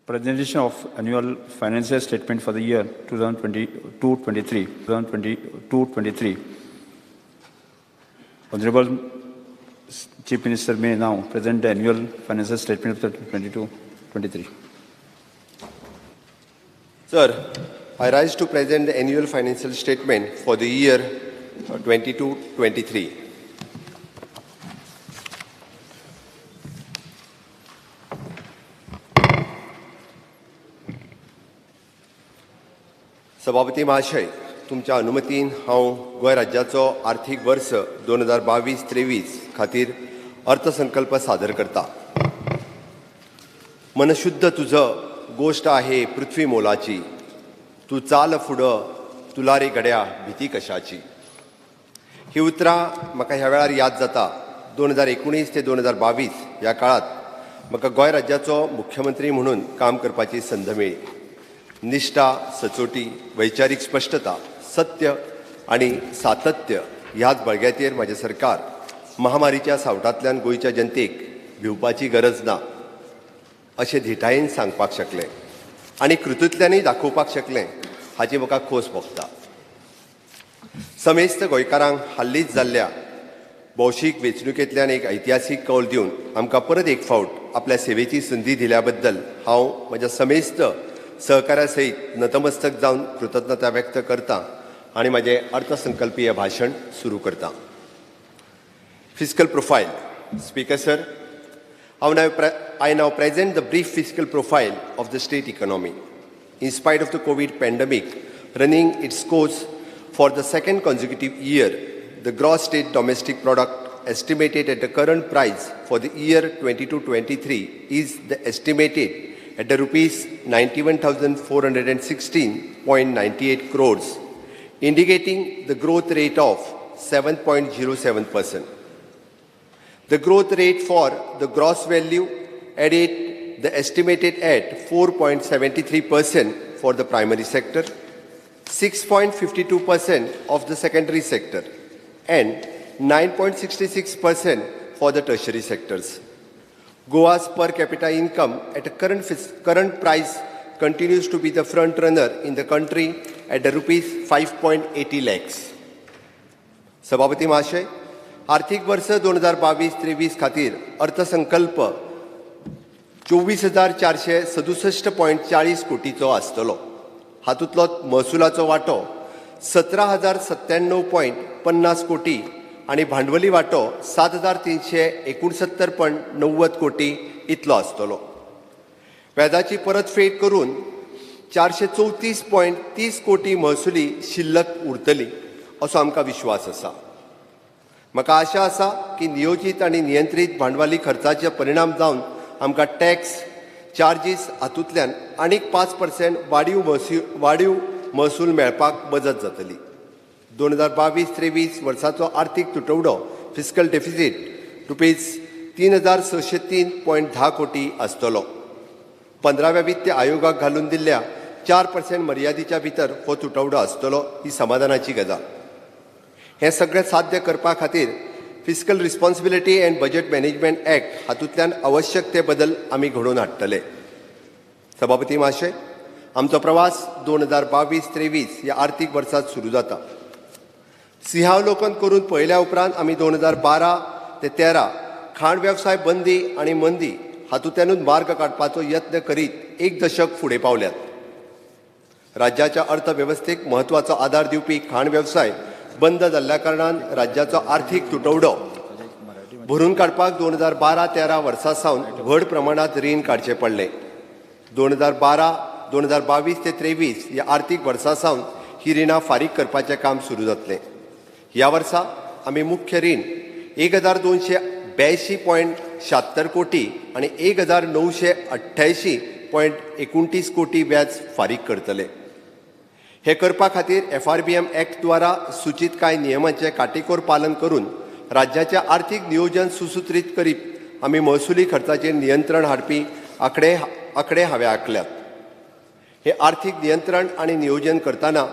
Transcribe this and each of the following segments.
Presentation of annual financial statement for the year 2022-23. 2022-23. Honorable Chief Minister may now present the annual financial statement of the 2022-23. Sir, I rise to present the annual financial statement for the year 22-23. सभापती महाशय, तुमच्या अनुमतीन हांव गोंय राज्याचो आर्थीक वर्ष 2022-23 खातीर अर्थसंकल्प सादर करता. मनशुद्ध तुझं गोष्ट आहे पृथ्वी मोलाची, तू चाल फुडं तुला रे गड्या भीती कशाची. ही उतरां म्हाका ह्या वेळार याद जाता. 2019 ते 2022 ह्या काळात म्हाका गोंय राज्याचो मुख्यमंत्री म्हणून काम करपाची संद मेळ्ळी. निष्ठा, सचोटी, वैचारीक स्पश्टता, सत्य आणि सातत्य ह्याच बळग्याचेर म्हजें सरकार महामारीच्या सावटांतल्यान गोंयच्या जनतेक भिवपाची गरज ना अशें धिटायेन सांगपाक शकलें आनी कृतींतल्यानय दाखोवपाक शकलें हाची म्हाका खोस भोगता. समेस्त गोंयकारांक हाल्लीच जाल्ल्या भौशीक वेंचणुकेंतल्यान एक ऐतिहासीक कौल दिवन आमकां परत एक फावट आपल्या सेवेची संदी दिल्या बद्दल हांव म्हज्या समेस्त सहकार्या सयत नतमस्तक जावन कृतज्ञता व्यक्त करता आणि माझे अर्थसंकल्पीय भाषण सुरू करता. Fiscal profile. Speaker sir, I now present the brief fiscal profile of the state economy. In spite of the COVID pandemic running its course for the second consecutive year, the gross state domestic product estimated at the current price for the year 22-23 is the estimated at the rupees 91,416.98 crores, indicating the growth rate of 7.07%. The growth rate for the gross value added the estimated at 4.73% for the primary sector, 6.52% of the secondary sector, and 9.66% for the tertiary sectors. Goa's per capita income at a current price continues to be the front runner in the country at the rupees 5.80 lakhs. सभापती महाशय, आर्थिक वर्ष 2022-23 खातीर अर्थसंकल्प 24,467.40 कोटीचो आसतलो. हातूंतलो महसुलाचो वांटो 17,097.50 कोटी आणि भांडवली वांटो 7,369.90 कोटी इतलो आसतलो. व्याजाची परतफेड करून 434.30 कोटी महसुली शिल्लक उरतली असो आमकां विश्वास आसा. म्हाका आशा आसा की नियोजीत आणि नियंत्रीत भांडवली खर्चाचे परिणाम जावन आमकां टॅक्स चार्जीस हातूंतल्यान आनीक 5% वाडीव महसूल मेळपाक मजत जातली. 2022-23 वर्साचो आर्थीक तुटवडो फिस्कल डेफिसीट रुपीज 3,603.10 कोटी आसतलो. 15व्या वित्त आयोगाक घालून दिल्ल्या 4% मर्यादेच्या भितर हो तुटवडो आसतलो ही समाधानाची गजाल. हें सगळें साध्य करपा खातीर fiscal responsibility and budget management act हातूंतल्यान आवश्यक ते बदल आमी घडोवन हाडटले. सभापती महाशय, आमचो प्रवास 2022-23 ह्या आर्थीक वर्सात सुरू जाता. सिंहावलोकन करून पळयल्या उपरांत आमी 2012 ते 13 खाण वेवसाय बंदी आणि मंदी हातूंतल्यानूच मार्ग काडपाचो यत्न करीत एक दशक फुडें पावल्यात. राज्याच्या अर्थवेवस्थेक म्हत्वाचो आदार दिवपी खाण वेवसाय बंद जाल्ल्या कारणान राज्याचो आर्थीक तुटवडो भरून काडपाक 2012-13 वर्सा सावन व्हड प्रमाणात रीण काडचें पडलें. 2022 ते 23 ह्या आर्थीक वर्सा सावन ही रिणां फारीक करपाचें काम सुरू जातलें. ह्या वर्सा आमी मुख्य रीण 1,282.76 कोटी आणि 1,988.29 कोटी व्याज फारीक करतले. हे करपा खातीर FRBM ॲक्ट द्वारा सूचित कांय नियमांचें काटेकोर पालन करून राज्याचें आर्थीक नियोजन सुसूत्रीत करीत आमी महसुली खर्चाचेर नियंत्रण हाडपी आंकडे हांवें आंकल्यात. हे आर्थीक नियंत्रण आणि नियोजन करतना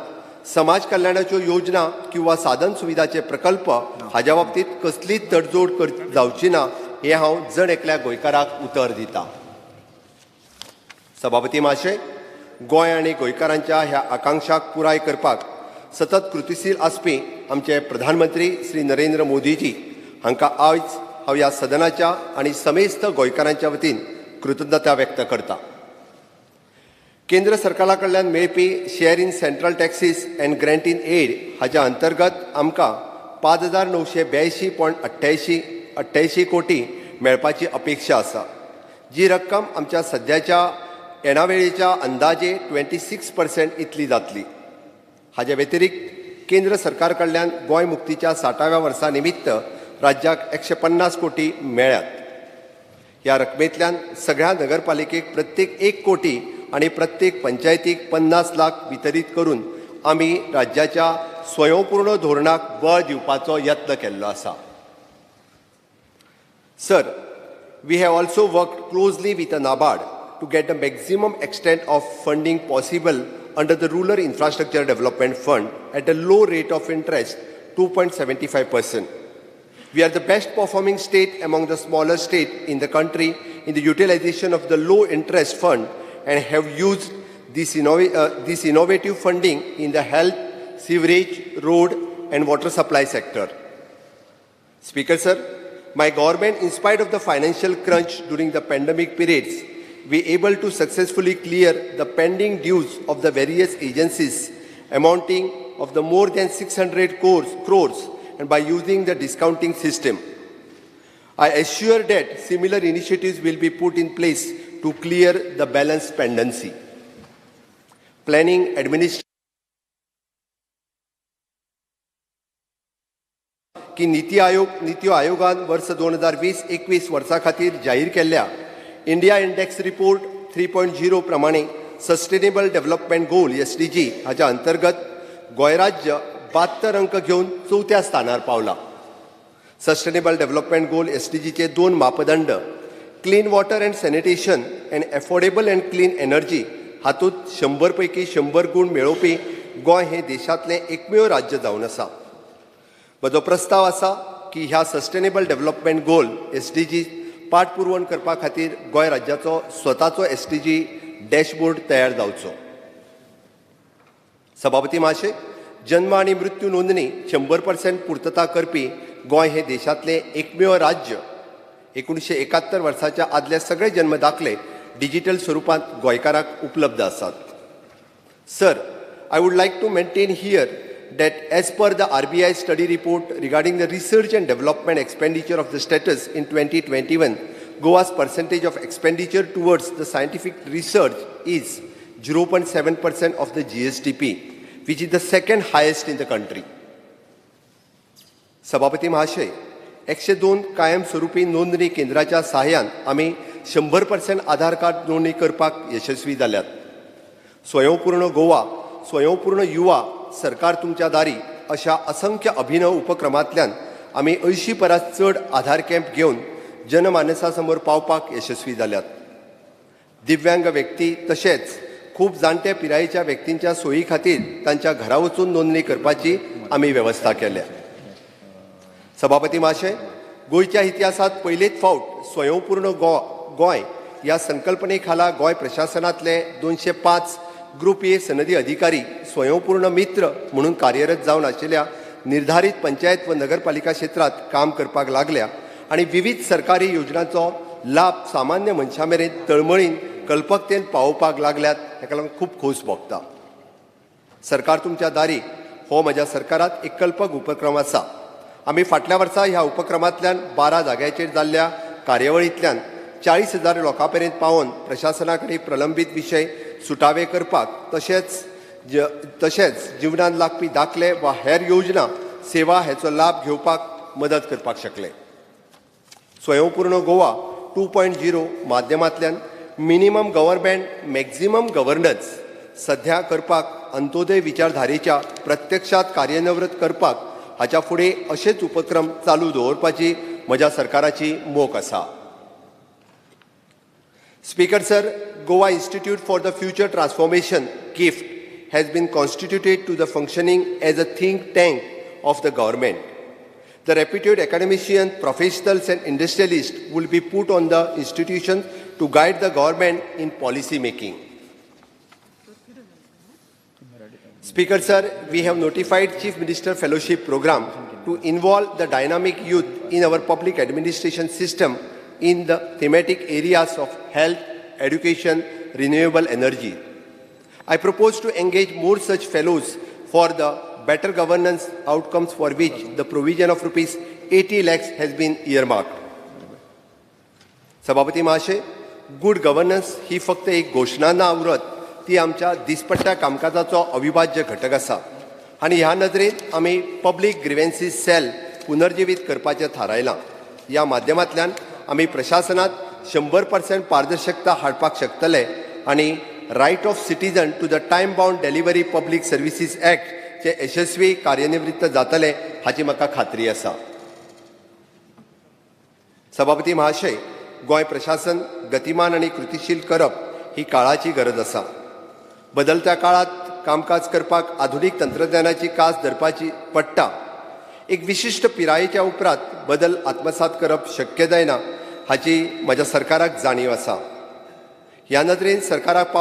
समाज कल्याणाच्यो योजना किंवा साधन सुविधाचे प्रकल्प हाच्या बाबतीत कसलीच तडजोड जावची ना हे हांव जण एकल्या गोंयकाराक उतर दिता. सभापती महाशय, गोंय आनी गोंयकारांच्या ह्या आकांक्षाक पुराय करपाक सतत कृतीशील आसपी आमचे प्रधानमंत्री श्री नरेंद्र मोदीजी हांकां आयज हांव ह्या सदनाच्या आनी समेस्त गोंयकारांच्या वतीन कृतज्ञता व्यक्त करता. केंद्र सरकारा कडल्यान मेळपी share in central taxes and grant in aid हाच्या अंतर्गत आमकां 5,982.88 कोटी मेळपाची अपेक्षा आसा, जी रक्कम आमच्या सद्याच्या येणावेळेच्या अंदाजे 26% इतली जातली. हाचे व्यतिरिक्त केंद्र सरकार कडल्यान गोंय मुक्तीच्या 60व्या वर्सा निमित्त राज्याक 150 कोटी मेळ्ळ्यात. ह्या रकमेंतल्यान सगळ्या नगरपालिकेक प्रत्येक 1 कोटी आणि प्रत्येक पंचायतीक 50 लाख वितरीत करून आमी राज्याच्या स्वयंपूर्ण धोरणाक बळ दिवपाचो यत्न केल्लो आसा. Sir, we have also worked closely with the NABARD to get the maximum extent of funding possible under the Rural Infrastructure Development Fund at a low rate of interest, 2.75%. We are the best performing state among the smaller states in the country in the utilization of the low interest fund and have used this innovative funding in the health, sewerage, road and water supply sector. Speaker sir, my government, in spite of the financial crunch during the pandemic periods, we able to successfully clear the pending dues of the various agencies amounting of the more than 600 crores and by using the discounting system. I assure that similar initiatives will be put in place to clear the balance pendency. Planning administration की नीती आयोगान वर्ष 2020-21 वर्सा खातीर जाहीर केल्ल्या India index report 3.0 प्रमाणे sustainable development गोल SDG हाच्या अंतर्गत गोंय राज्य 72 अंक घेवन 4थ्या स्थानार पावला. सस्टेनेबल डेव्हलपमेंट गोल SDGचे 2 मापदंड clean water and sanitation and affordable and clean energy हातूंत 100 पैकी 100 गुण मेळोवपी गोंय हे देशांतलें एकमेव राज्य जावन आसा. म्हजो प्रस्ताव आसा की ह्या सस्टेनेबल डेव्हलपमेंट गोल SDG पाठपुरवण करपा खातीर गोंय राज्याचो स्वताचो SDG डॅशबोर्ड तयार जावचो. सभापती महाशय, जन्म आनी मृत्यू नोंदणी 100% पूर्तता करपी गोंय हे देशांतलें एकमेव राज्य. 1971 वर्साच्या आदले सगळे जन्म दाखले डिजिटल स्वरूपांत गोंयकारांक उपलब्ध आसात. Sir, I would like to maintain here that as per the RBI study report regarding the research and development expenditure of the status in 2021, Goa's percentage of expenditure towards the scientific research is 0.7% of the GSDP, which is the second highest in the country. सभापती महाशय, 102 कायमस्वरूपी नोंदणी केंद्राच्या सहाय्यान आमी 100% आधार card नोंदणी करपाक यशस्वी जाल्यात. स्वयंपूर्ण गोवा, स्वयंपूर्ण युवा, सरकार तुमच्या दारी अशा असंख्य अभिनव उपक्रमांतल्यान आमी 80 परस चड आधार कॅम्प घेवन जनमानसासमोर पावपाक यशस्वी जाल्यात. दिव्यांग व्यक्ती तशेंच खूब जाणटे पिरायेच्या व्यक्तींच्या सोयी खातीर तांच्या घरा वचून नोंदणी करपाची आमी वेवस्था केल्या. सभापती महाशय, गोंयच्या इतिहासात पयलेच फावट स्वयंपूर्ण गोंय ह्या संकल्पने खाला गोंय प्रशासनातले 205 ग्रुप ए सनदी अधिकारी स्वयंपूर्ण मित्र म्हणून कार्यरत जावन आशिल्ल्या निर्धारित पंचायत व नगरपालिका क्षेत्रात काम करपाक लागल्या आणि विविध सरकारी योजनांचो लाभ सामान्य मनशां मेरेन तळमळीन कल्पकतेन पावोवपाक लागल्यात. हेका लागून खूब खोस भोगता. सरकार तुमच्या दारी हो म्हज्या सरकारात एक कल्पक उपक्रम आसा. आमी फाटल्या वर्सा ह्या उपक्रमांतल्यान 12 जाग्याचेर जाल्ल्या कार्यावळींतल्यान 40,000 लोकां पर्यंत पावोवन प्रशासना कडेन प्रलंबीत विशय सुटावे करपाक तशेंच जिवनांत लागपी दाखले वा हेर योजना सेवा हेचो लाभ घेवपाक मदत करपाक शकले. स्वयंपूर्ण गोवा 2.0 माध्यमांतल्यान मिनिमम गव्हर्नमेंट मॅक्झिमम गव्हर्नन्स सध्या करपाक अंत्योदय विचारधारेच्या प्रत्यक्षात कार्यान्वित करपाक हाच्या फुडें अशेच उपक्रम चालू दवरपाची म्हज्या सरकाराची मोख आसा. Speaker sir, Goa Institute for the Future Transformation (GIFT) has been constituted to the functioning as a think tank of the government. The reputed academicians, professionals and industrialists will be put on the institution's to guide the government in policy making. Speaker Sir, we have notified Chief Minister Fellowship Program to involve the dynamic youth in our public administration system in the thematic areas of health, education, renewable energy. I propose to engage more such fellows for the better governance outcomes for which the provision of rupees 80 lakhs has been earmarked. सभापती महाशय, good governance ही फक्त एक घोषणा ना आवरत, ती आमच्या दिसपट्ट्या कामकाजाचो अविभाज्य घटक आसा आणि ह्या नदरेन आमी पब्लीक ग्रीव्हन्सीस सेल पुनर्जीवित करपाचें थारायलां. ह्या माध्यमांतल्यान आमी प्रशासनात 100% पारदर्शकता हाडपाक शकतले आणि right of citizen to the time bound delivery public services act चे यशस्वी कार्यान्वित जातले हाची म्हाका खात्री आसा. सभापती महाशय, गोंय प्रशासन गतिमान आणि कृतीशील करप ही काळाची गरज आसा. बदलत्या काळात कामकाज करपाक आधुनिक तंत्रज्ञानाची कास धरपाची पडटा. एक विशिष्ट पिरायेच्या उपरांत बदल आत्मसात करप शक्य जायना हाची म्हज्या सरकाराक जाणीव आसा. ह्या नदरेन सरकाराक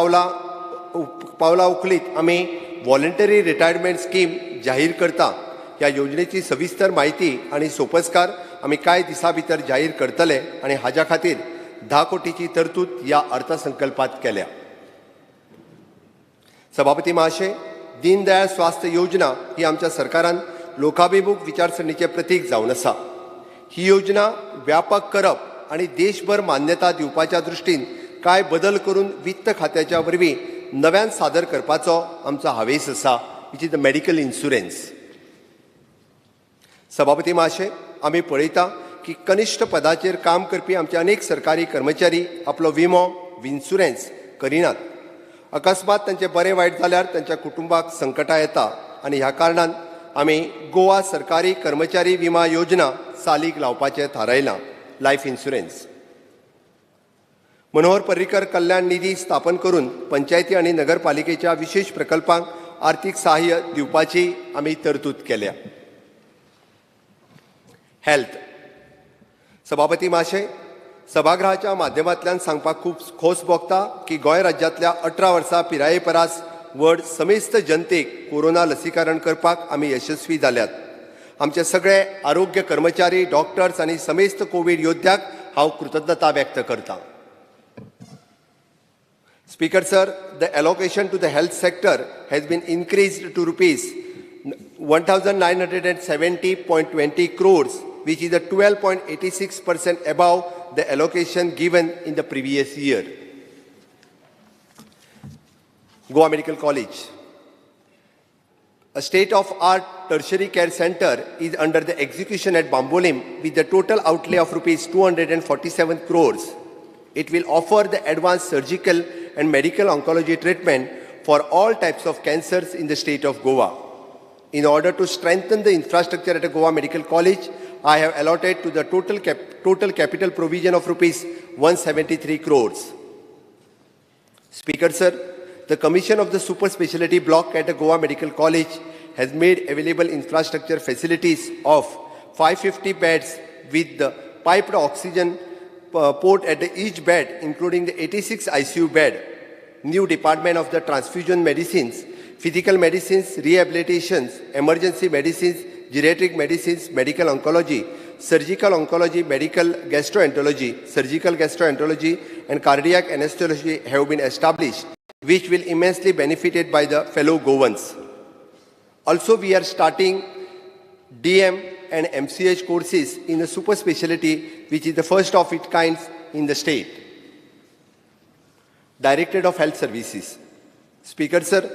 पावलां उखलीत आमी व्हॉलंटरी रिटायरमेंट स्कीम जाहीर करता. ह्या योजनेची सविस्तर माहिती आणि सोपस्कार आमी कांय दिसां भितर जाहीर करतले आणि हाच्या खातीर 10 कोटीची तरतूद ह्या अर्थसंकल्पात केल्या. सभापती महाशय, दीनदयाळ स्वास्थ्य योजना ही आमच्या सरकारान लोकाभिमुख विचारसरणीचे प्रतीक जावन आसा. ही योजना व्यापक करप आणि देशभर मान्यता दिवपाच्या दृश्टीन कांय बदल करून वित्त खात्याच्या वरवीं नव्यान सादर करपाचो आमचो हावेस आसा, which is the medical insurance. सभापती महाशय, आमी पळयता की कनिश्ठ पदाचेर काम करपी आमचे अनेक सरकारी कर्मचारी आपलो विमो इन्शुरन्स करिनात. अकस्मात तांचे बरें वायट जाल्यार तांच्या कुटुंबाक संकटां येता आणि ह्या कारणान आमी गोवा सरकारी कर्मचारी विमा योजना चालीक लावपाचें थारायलां, लायफ इन्शुरन्स. मनोहर पर्रीकर कल्याण निधी स्थापन करून पंचायती आणि नगरपालिकेच्या विशेष प्रकल्पांक आर्थीक सहाय्य दिवपाची आमी तरतूद केल्या. हेल्थ. सभापती महाशय, सभागृहाच्या माध्यमांतल्यान सांगपाक खूब खोस भोगता की गोंय राज्यांतल्या 18 वर्सां पिराये परस व्हड समेस्त जनतेक कोरोना लसीकरण करपाक आमी यशस्वी जाल्यात. आमचे सगळे आरोग्य कर्मचारी, डॉक्टर्स आनी समेस्त कोविड योद्ध्याक हांव कृतज्ञता व्यक्त करतां. Speaker Sir, the allocation to the health sector has been increased to rupees 1,970.20 crores, which is a 12.86% above the allocation given in the previous year. Goa Medical College. A state-of-art tertiary care center is under the execution at Bambolim with a total outlay of rupees 247 crores. It will offer the advanced surgical and medical oncology treatment for all types of cancers in the state of Goa. In order to strengthen the infrastructure at a Goa Medical College, I have allotted to the total capital provision of rupees 173 crores. Speaker Sir, the commission of the super specialty block at a Goa Medical College has made available infrastructure facilities of 550 beds with the piped oxygen port at each bed, including the 86 ICU bed, new department of the transfusion medicines, physical medicines, rehabilitations, emergency medicines, geriatric medicines, medical oncology, surgical oncology, medical gastroenterology, surgical gastroenterology, and cardiac anesthesiology have been established, which will immensely benefited by the fellow Goans. Also, we are starting DM and MCH courses in a super specialty, which is the first of its kind in the state. Directorate of Health Services. Speaker Sir,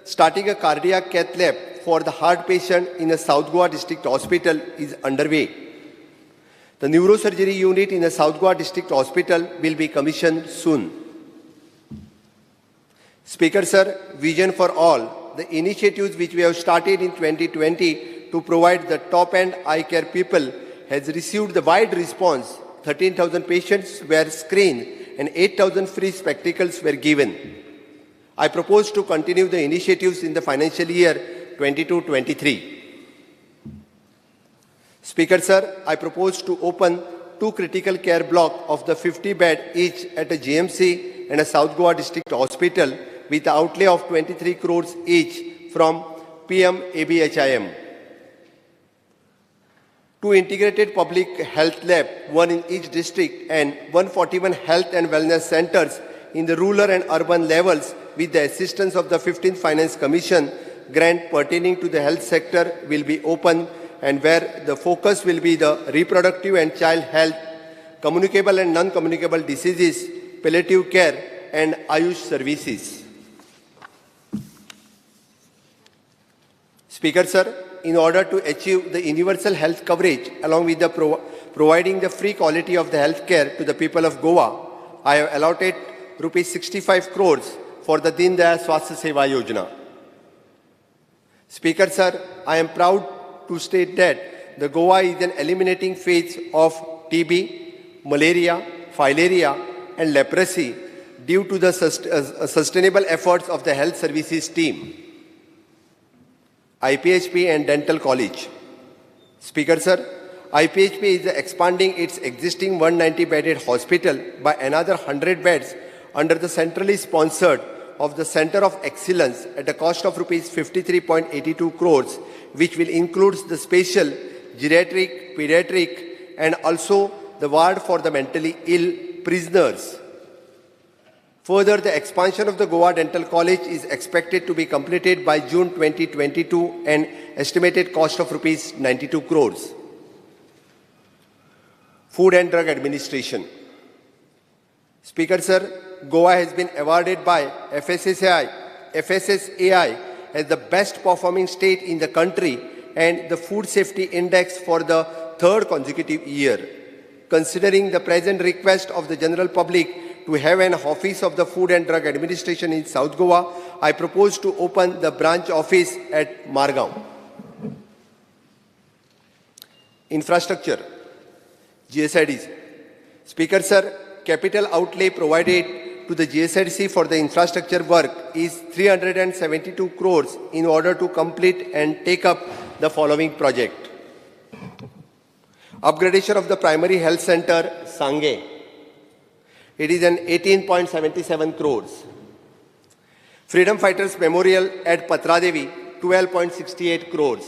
starting a cardiac cath lab for the heart patient in a South Goa District Hospital is underway. The neurosurgery unit in the South Goa District Hospital will be commissioned soon. Speaker Sir, Vision for All, the initiatives which we have started in 2020 to provide the top-end eye care people has received the wide response. 13,000 patients were screened and 8,000 free spectacles were given. I propose to continue the initiatives in the financial year 22-23. Speaker Sir, I propose to open 2 critical care blocks of the 50-bed each at a GMC and a South Goa District Hospital with an outlay of 23 crores each from PM ABHIM. 2 integrated public health labs, 1 in each district, and 141 health and wellness centers in the rural and urban levels with the assistance of the 15th Finance Commission grant pertaining to the health sector will be open, and where the focus will be the reproductive and child health, communicable and non-communicable diseases, palliative care, and Ayush services. Speaker, sir, in order to achieve the universal health coverage along with the providing the free quality of the health care to the people of Goa, I have allotted rupees 65 crores for the Deen Dayal Swasthya Seva Yojana. Speaker, sir, I am proud to state that the Goa is in eliminating phase of TB, malaria, filaria, and leprosy due to the sustainable efforts of the health services team, IPHP and Dental College. Speaker, sir, IPHP is expanding its existing 190-bedded hospital by another 100 beds under the centrally sponsored of the Center of Excellence at a cost of rupees 53.82 crores, which will include the special, geriatric, pediatric, and also the ward for the mentally ill prisoners. Further, the expansion of the Goa Dental College is expected to be completed by June 2022 and estimated cost of rupees 92 crores. Food and Drug Administration. Speaker, sir, Goa has been awarded by FSSAI as the best performing state in the country and the Food Safety Index for the 3rd consecutive year. Considering the present request of the general public to have an office of the Food and Drug Administration in South Goa, I propose to open the branch office at Margao. Infrastructure. GSIDs. Speaker, sir, capital outlay provided to the GSIDC for the infrastructure work is 372 crores in order to complete and take up the following project. Upgradation of the primary health center, Sange. It is an 18.77 crores. Freedom Fighters Memorial at Patradevi, 12.68 crores.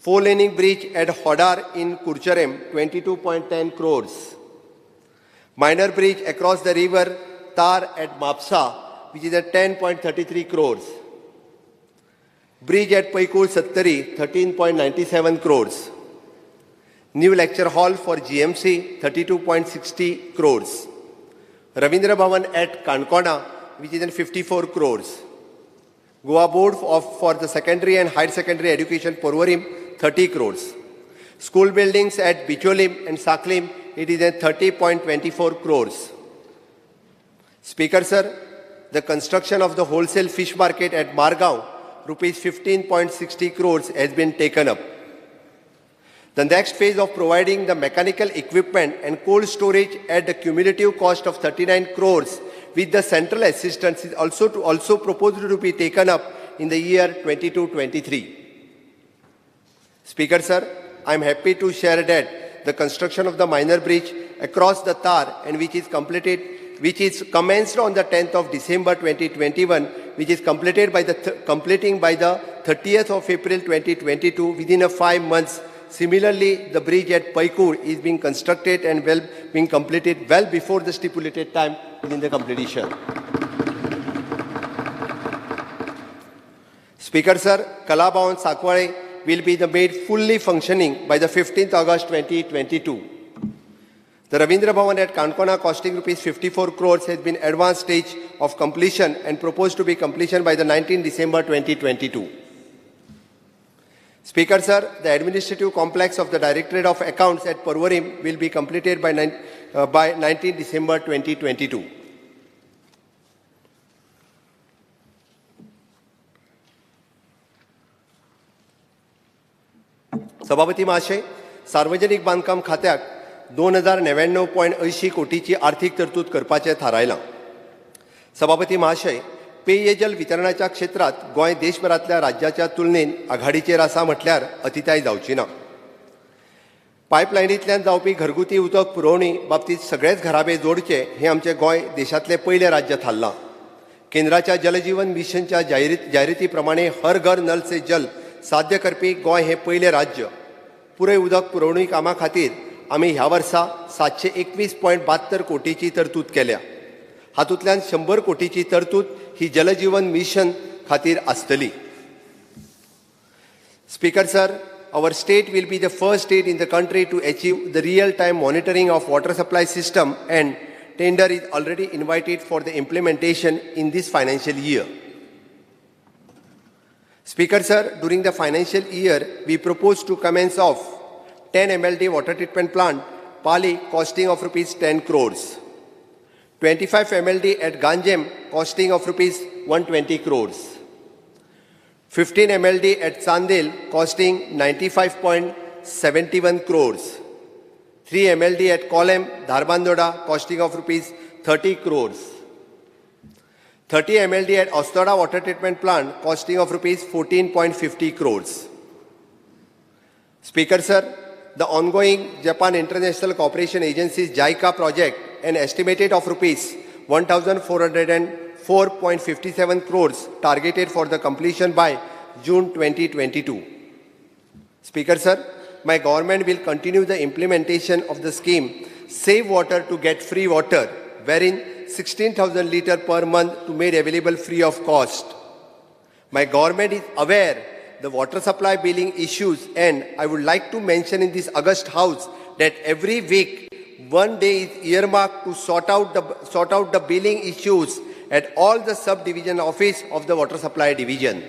4-laning bridge at Hodar in Kurcharem, 22.10 crores. Minor bridge across the river Tar at Mapsa, which is at 10.33 crores. Bridge at Paikur Sattari, 13.97 crores. New lecture hall for GMC, 32.60 crores. Ravindra Bhavan at Kankona, which is in 54 crores. Goa Board for the secondary and higher secondary education, Porvorim, 30 crores. School buildings at Bicholim and Saklim, it is at 30.24 crores. Speaker, sir, the construction of the wholesale fish market at Margao, rupees 15.60 crores has been taken up. The next phase of providing the mechanical equipment and cold storage at the cumulative cost of 39 crores with the central assistance is also proposed to be taken up in the year 22-23. Speaker, sir, I am happy to share that the construction of the minor bridge across the Tar and which is commenced on the 10th of December 2021, which is completed by completing by the 30th of April 2022 within 5 months. Similarly, the bridge at Paikur is being constructed and being completed well before the stipulated time within the completion. Speaker, sir, Kalabhavan Sakware will be made fully functioning by the 15th August 2022. The Ravindra Bhavan at Kankona, costing rupees 54 crores, has been advanced stage of completion and proposed to be completion by the 19th December 2022. Speaker, sir, the administrative complex of the Directorate of Accounts at Porvorim will be completed by 19th December 2022. सभापती महाशय, सार्वजनिक बांधकाम खात्याक 2099.80 कोटीची आर्थिक तरतूद करपाचें थारायलां. सभापती महाशय, पेयजल वितरणाच्या क्षेत्रात गोंय देशभरातल्या राज्याच्या तुलनेत आघाडीचेर आसा म्हटल्यार अतिताय जावची ना. पायपलायनींतल्यान जावपी घरगुती उदक पुरवणी बाबतींत सगळेच घराबे जोडचे हे आमचे गोंय देशांतलें पयलें राज्य थारलां. केंद्राच्या जलजीवन मिशनच्या जायराती प्रमाणे हर घर नल से जल साध्य करपी गोंय हे पयलें राज्य. पुरय उदक पुरवणी कामा खातीर आमी ह्या वर्सा 721.72 कोटीची तरतूद केल्या. हातूंतल्यान 100 कोटीची तरतूद ही जलजीवन मिशन खातीर आसतली. Speaker sir, our state will be the first state in the country to achieve the real-time monitoring of water supply system, and tender is already invited for the implementation in this financial year. Speaker sir, during the financial year, we propose to commence off 10 MLD water treatment plant, Pali, costing of rupees 10 crores. 25 MLD at Ganjem, costing of rupees 120 crores. 15 MLD at Sandil, costing 95.71 crores. 3 MLD at Kolem, Dharbandoda, costing of rupees 30 crores. 30 MLD at Ostoda water treatment plant, costing of rupees 14.50 crores. Speaker sir, the ongoing Japan International Cooperation Agency's JICA project, an estimated of rupees 1,404.57 crores targeted for the completion by June 2022. Speaker sir, my government will continue the implementation of the scheme Save Water to Get Free Water, wherein 16,000 litres per month to made available free of cost. My government is aware the water supply billing issues, and I would like to mention in this August House that every week, one day is earmarked to sort out the billing issues at all the subdivision office of the water supply division.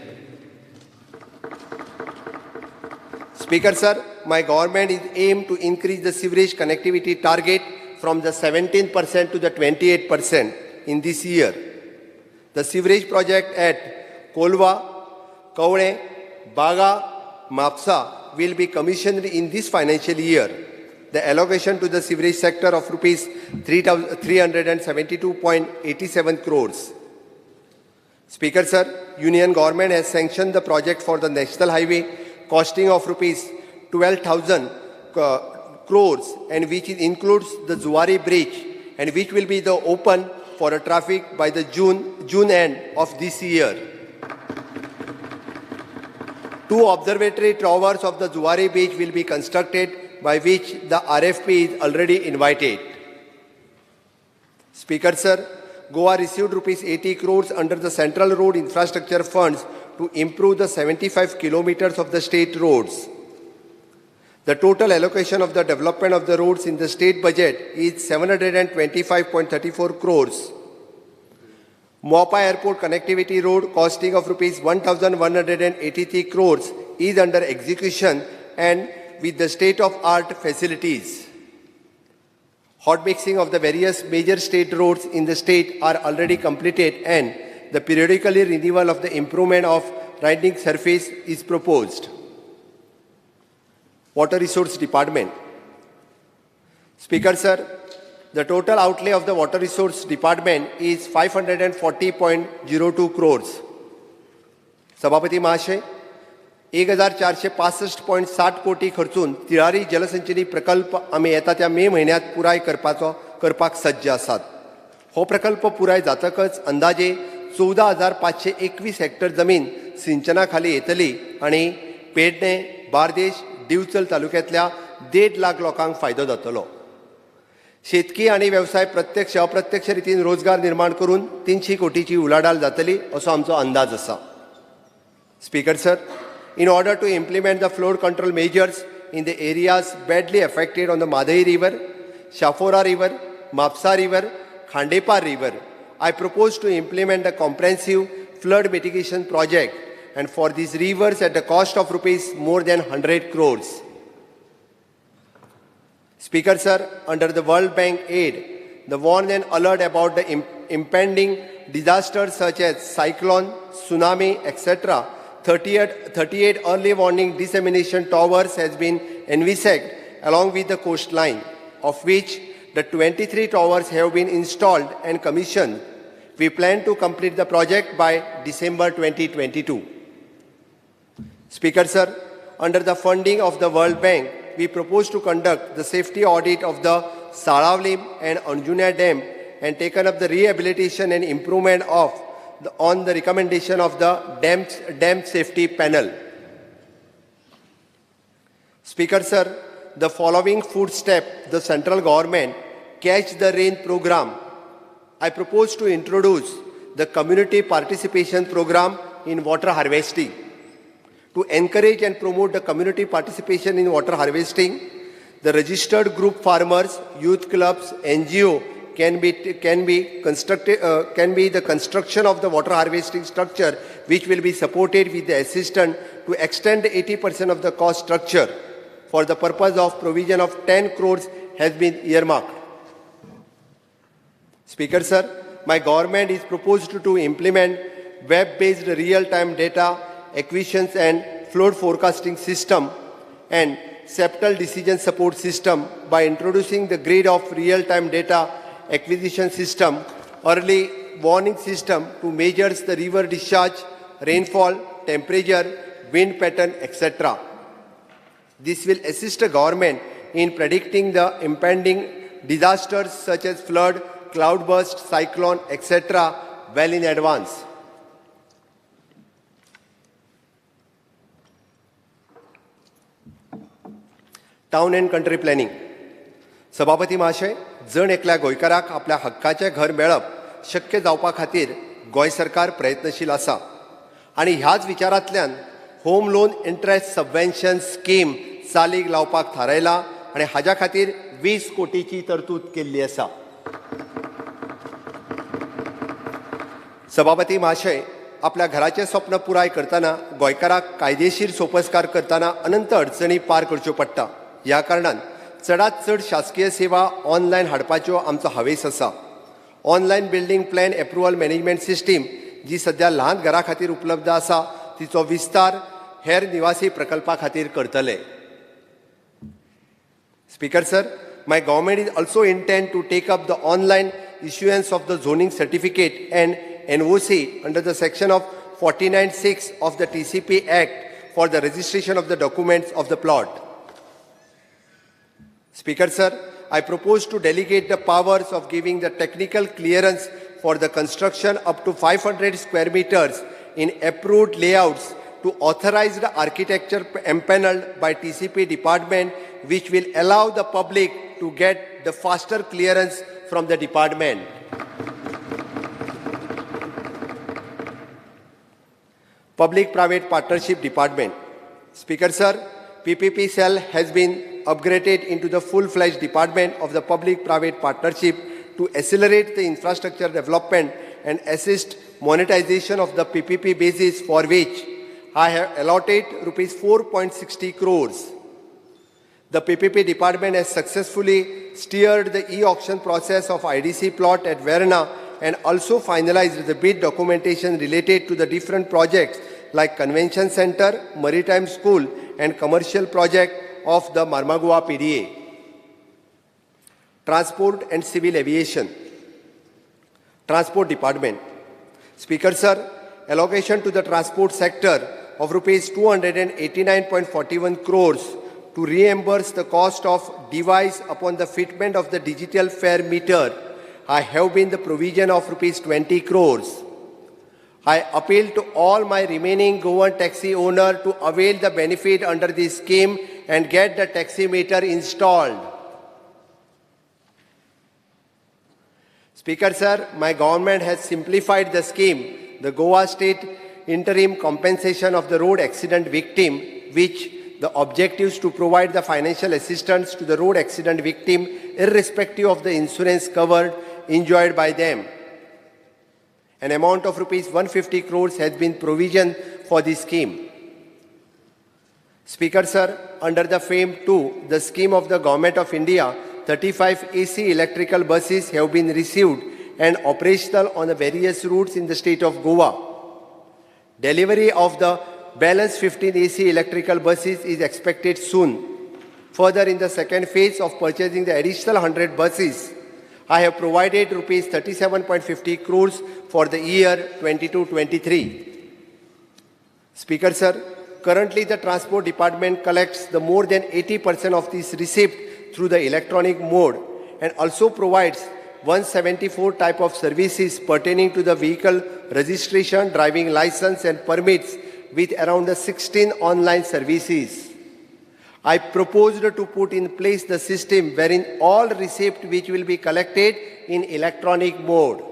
Speaker sir, my government is aimed to increase the sewerage connectivity target from the 17% to the 28% in this year. The sewerage project at Kolva, Kaune, Baga, Mapsa will be commissioned in this financial year. The allocation to the sewerage sector of rupees 372.87 crores. Speaker sir, Union government has sanctioned the project for the national highway costing of rupees 12,000 crores, and which includes the Zuari bridge, and which will be open for traffic by the June end of this year. 2 observatory towers of the Zuari bridge will be constructed, by which the RFP is already invited. Speaker sir, Goa received rupees 80 crores under the Central Road Infrastructure Funds to improve the 75 kilometers of the state roads. The total allocation of the development of the roads in the state budget is 725.34 crores. Mopa Airport Connectivity Road costing of rupees 1,183 crores is under execution and with the state-of-art facilities. Hot mixing of the various major state roads in the state are already completed, and the periodically renewal of the improvement of riding surface is proposed. Water Resource Department. Speaker sir, the total outlay of the Water Resource Department is 540.02 crores. Sabhapati Mahashay, 1,465.60 कोटी खर्चून तिळारी जलसंचयनी प्रकल्प आमी येता त्या मे म्हयन्यात पुराय करपाक सज्ज आसात. हो प्रकल्प पुराय जातकच अंदाजे 14,521 हेक्टर जमीन सिंचना खाली येतली आणि पेडणे, बार्देश, दिवचल तालुक्यांतल्या 1.5 लाख लोकांक फायदो जातलो. शेतकी आणि व्यवसाय प्रत्यक्ष अप्रत्यक्ष रितीन रोजगार निर्माण करून 300 कोटीची उलाढाल जातली असो आमचो अंदाज आसा. Speaker sir, in order to implement the flood control measures in the areas badly affected on the Madai River, Shafora River, Mapsa River, Khandepa River, I propose to implement a comprehensive flood mitigation project, and for these rivers at the cost of rupees more than 100 crores. Speaker sir, under the World Bank aid, the warn and alert about the impending disasters such as cyclone, tsunami, etc., 38 early warning dissemination towers has been envisaged along with the coastline, of which the 23 towers have been installed and commissioned. We plan to complete the project by December 2022. Speaker sir, under the funding of the World Bank, we propose to conduct the safety audit of the Saravlim and Anjunia Dam and taken up the rehabilitation and improvement of on the recommendation of the Dam Safety Panel. Speaker, sir, the following footstep the central government Catch the Rain program. I propose to introduce the community participation program in water harvesting. To encourage and promote the community participation in water harvesting, the registered group farmers, youth clubs, NGO can be the construction of the water harvesting structure, which will be supported with the assistance to extend 80% of the cost structure for the purpose of provision of 10 crores has been earmarked. Speaker, sir, my government is proposed to implement web-based real-time data acquisitions and flood forecasting system and septal decision support system by introducing the grid of real-time data acquisition system, early warning system to measure the river discharge, rainfall, temperature, wind pattern, etc. This will assist the government in predicting the impending disasters such as flood, cloudburst, cyclone, etc. well in advance. Town and country planning. सभापती महाशय, जण एकल्या गोंयकाराक आपल्या हक्काचें घर मेळप शक्य जावपा खातीर गोंय सरकार प्रयत्नशील आसा आनी ह्याच विचारांतल्यान home loan interest subvention scheme चालीक लावपाक थारायला आनी हाज्या खातीर 20 कोटीची तरतूद केल्ली आसा. सभापती महाशय, आपल्या घराचें स्वप्न पुराय करतना गोंयकाराक कायदेशीर सोपस्कार करतना अनंत अडचणी पार करच्यो पडटा. ह्या कारणान चडांत चड शासकीय सेवा ऑनलायन हाडपाच्यो आमचो हावेस आसा. Online building plan approval management system जी सध्या ल्हान घरां खातीर उपलब्ध आसा तिचो विस्तार हेर निवासी प्रकल्पा खातीर करतले. Speaker, sir, my government is also intend to take up the online issuance of the zoning certificate and NOC under the section of 49(6) of the TCP Act for the registration of the documents of the plot. Speaker, sir, I propose to delegate the powers of giving the technical clearance for the construction up to 500 square meters in approved layouts to authorized architecture empaneled by TCP department, which will allow the public to get the faster clearance from the department. Public-Private Partnership Department. Speaker, sir, PPP cell has been upgraded into the full-fledged department of the public-private partnership to accelerate the infrastructure development and assist monetization of the PPP basis, for which I have allotted rupees 4.60 crores. The PPP department has successfully steered the e-auction process of IDC plot at Verna and also finalized the bid documentation related to the different projects like Convention Center, Maritime School and commercial project of the Marmagua PDA. Transport and Civil Aviation. Transport Department. Speaker, sir, allocation to the transport sector of rupees 289.41 crores to reimburse the cost of device upon the fitment of the digital fare meter. I have been the provision of rupees 20 crores. I appeal to all my remaining government taxi owner to avail the benefit under this scheme and get the taxi meter installed. Speaker, sir, my government has simplified the scheme, the Goa State Interim Compensation of the Road Accident Victim, which the objective is to provide the financial assistance to the road accident victim irrespective of the insurance covered enjoyed by them. An amount of rupees 150 crores has been provisioned for this scheme. Speaker, sir, under the FAME 2, the scheme of the Government of India, 35 AC electrical buses have been received and operational on the various routes in the state of Goa. Delivery of the balance 15 AC electrical buses is expected soon. Further, in the second phase of purchasing the additional 100 buses, I have provided rupees 37.50 crores for the year 22-23. Speaker, sir, currently the Transport Department collects the more than 80% of this receipt through the electronic mode and also provides 174 type of services pertaining to the vehicle registration, driving license and permits with around 16 online services. I proposed to put in place the system wherein all receipts which will be collected in electronic mode.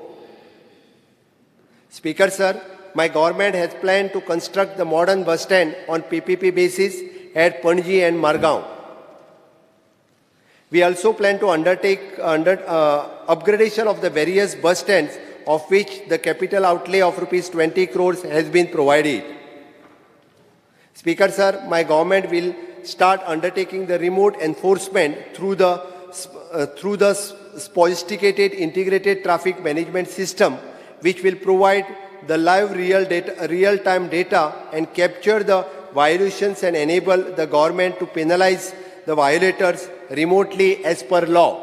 Speaker sir, my government has planned to construct the modern bus stand on PPP basis at Panji and Margao. We also plan to undertake upgradation of the various bus stands, of which the capital outlay of Rs 20 crores has been provided. Speaker sir, my government will start undertaking the remote enforcement through the sophisticated integrated traffic management system, which will provide the live real-time data and capture the violations and enable the government to penalize the violators remotely as per law.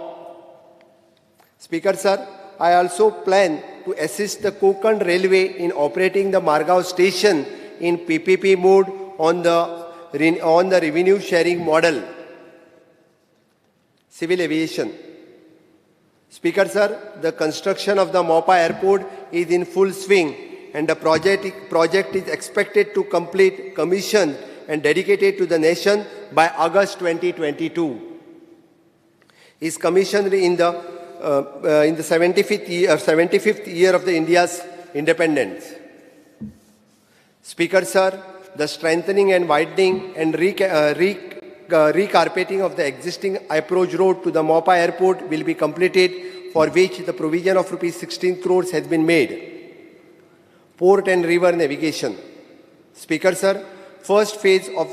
Speaker sir, I also plan to assist the Konkan Railway in operating the Margao station in PPP mode on the revenue sharing model. Civil aviation. Speaker sir, the construction of the Mopa airport is in full swing and the project is expected to complete commission and dedicated to the nation by August 2022. Is commissioned in the 75th year of the India's independence. Speaker sir, the strengthening and widening and recarpeting of the existing approach road to the Mopa airport will be completed, for which the provision of Rs 16 crores has been made. Port and river navigation. Speaker sir, first phase of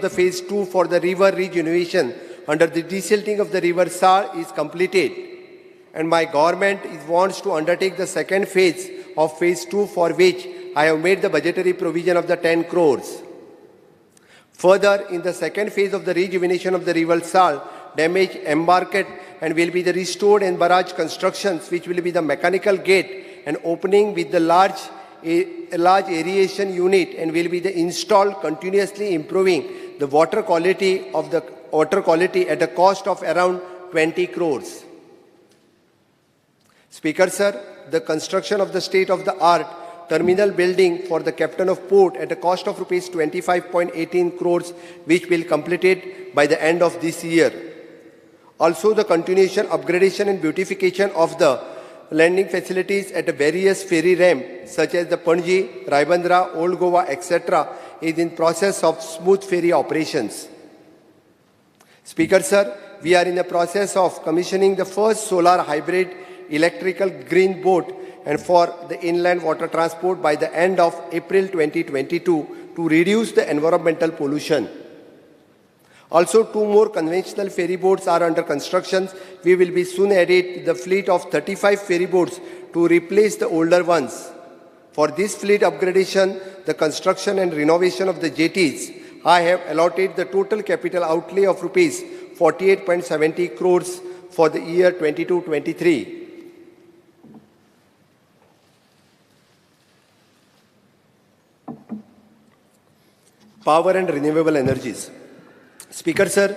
the phase 2 for the river regeneration under the desilting of the river Sar is completed, and my government wants to undertake the second phase of phase 2, for which I have made the budgetary provision of the 10 crores. Further, in the second phase of the rejuvenation of the river Sal, damaged embarked and will be the restored and barrage constructions, which will be the mechanical gate and opening with the large aeration unit, and will be the installed, continuously improving the water quality at a cost of around 20 crores. Speaker sir, the construction of the state-of-the-art terminal building for the captain of port at a cost of Rs 25.18 crores, which will be completed by the end of this year. Also, the continuation, upgradation and beautification of the landing facilities at various ferry ramps such as the Panji, Raibandra, Old Goa, etc. is in process of smooth ferry operations. Speaker sir, we are in the process of commissioning the first solar hybrid electrical green boat and for the inland water transport by the end of April 2022 to reduce the environmental pollution. Also, 2 more conventional ferry boats are under construction. We will be soon added the fleet of 35 ferry boats to replace the older ones. For this fleet upgradation, the construction and renovation of the jetties, I have allotted the total capital outlay of Rs 48.70 crores for the year 22-23. Power and renewable energies. Speaker sir,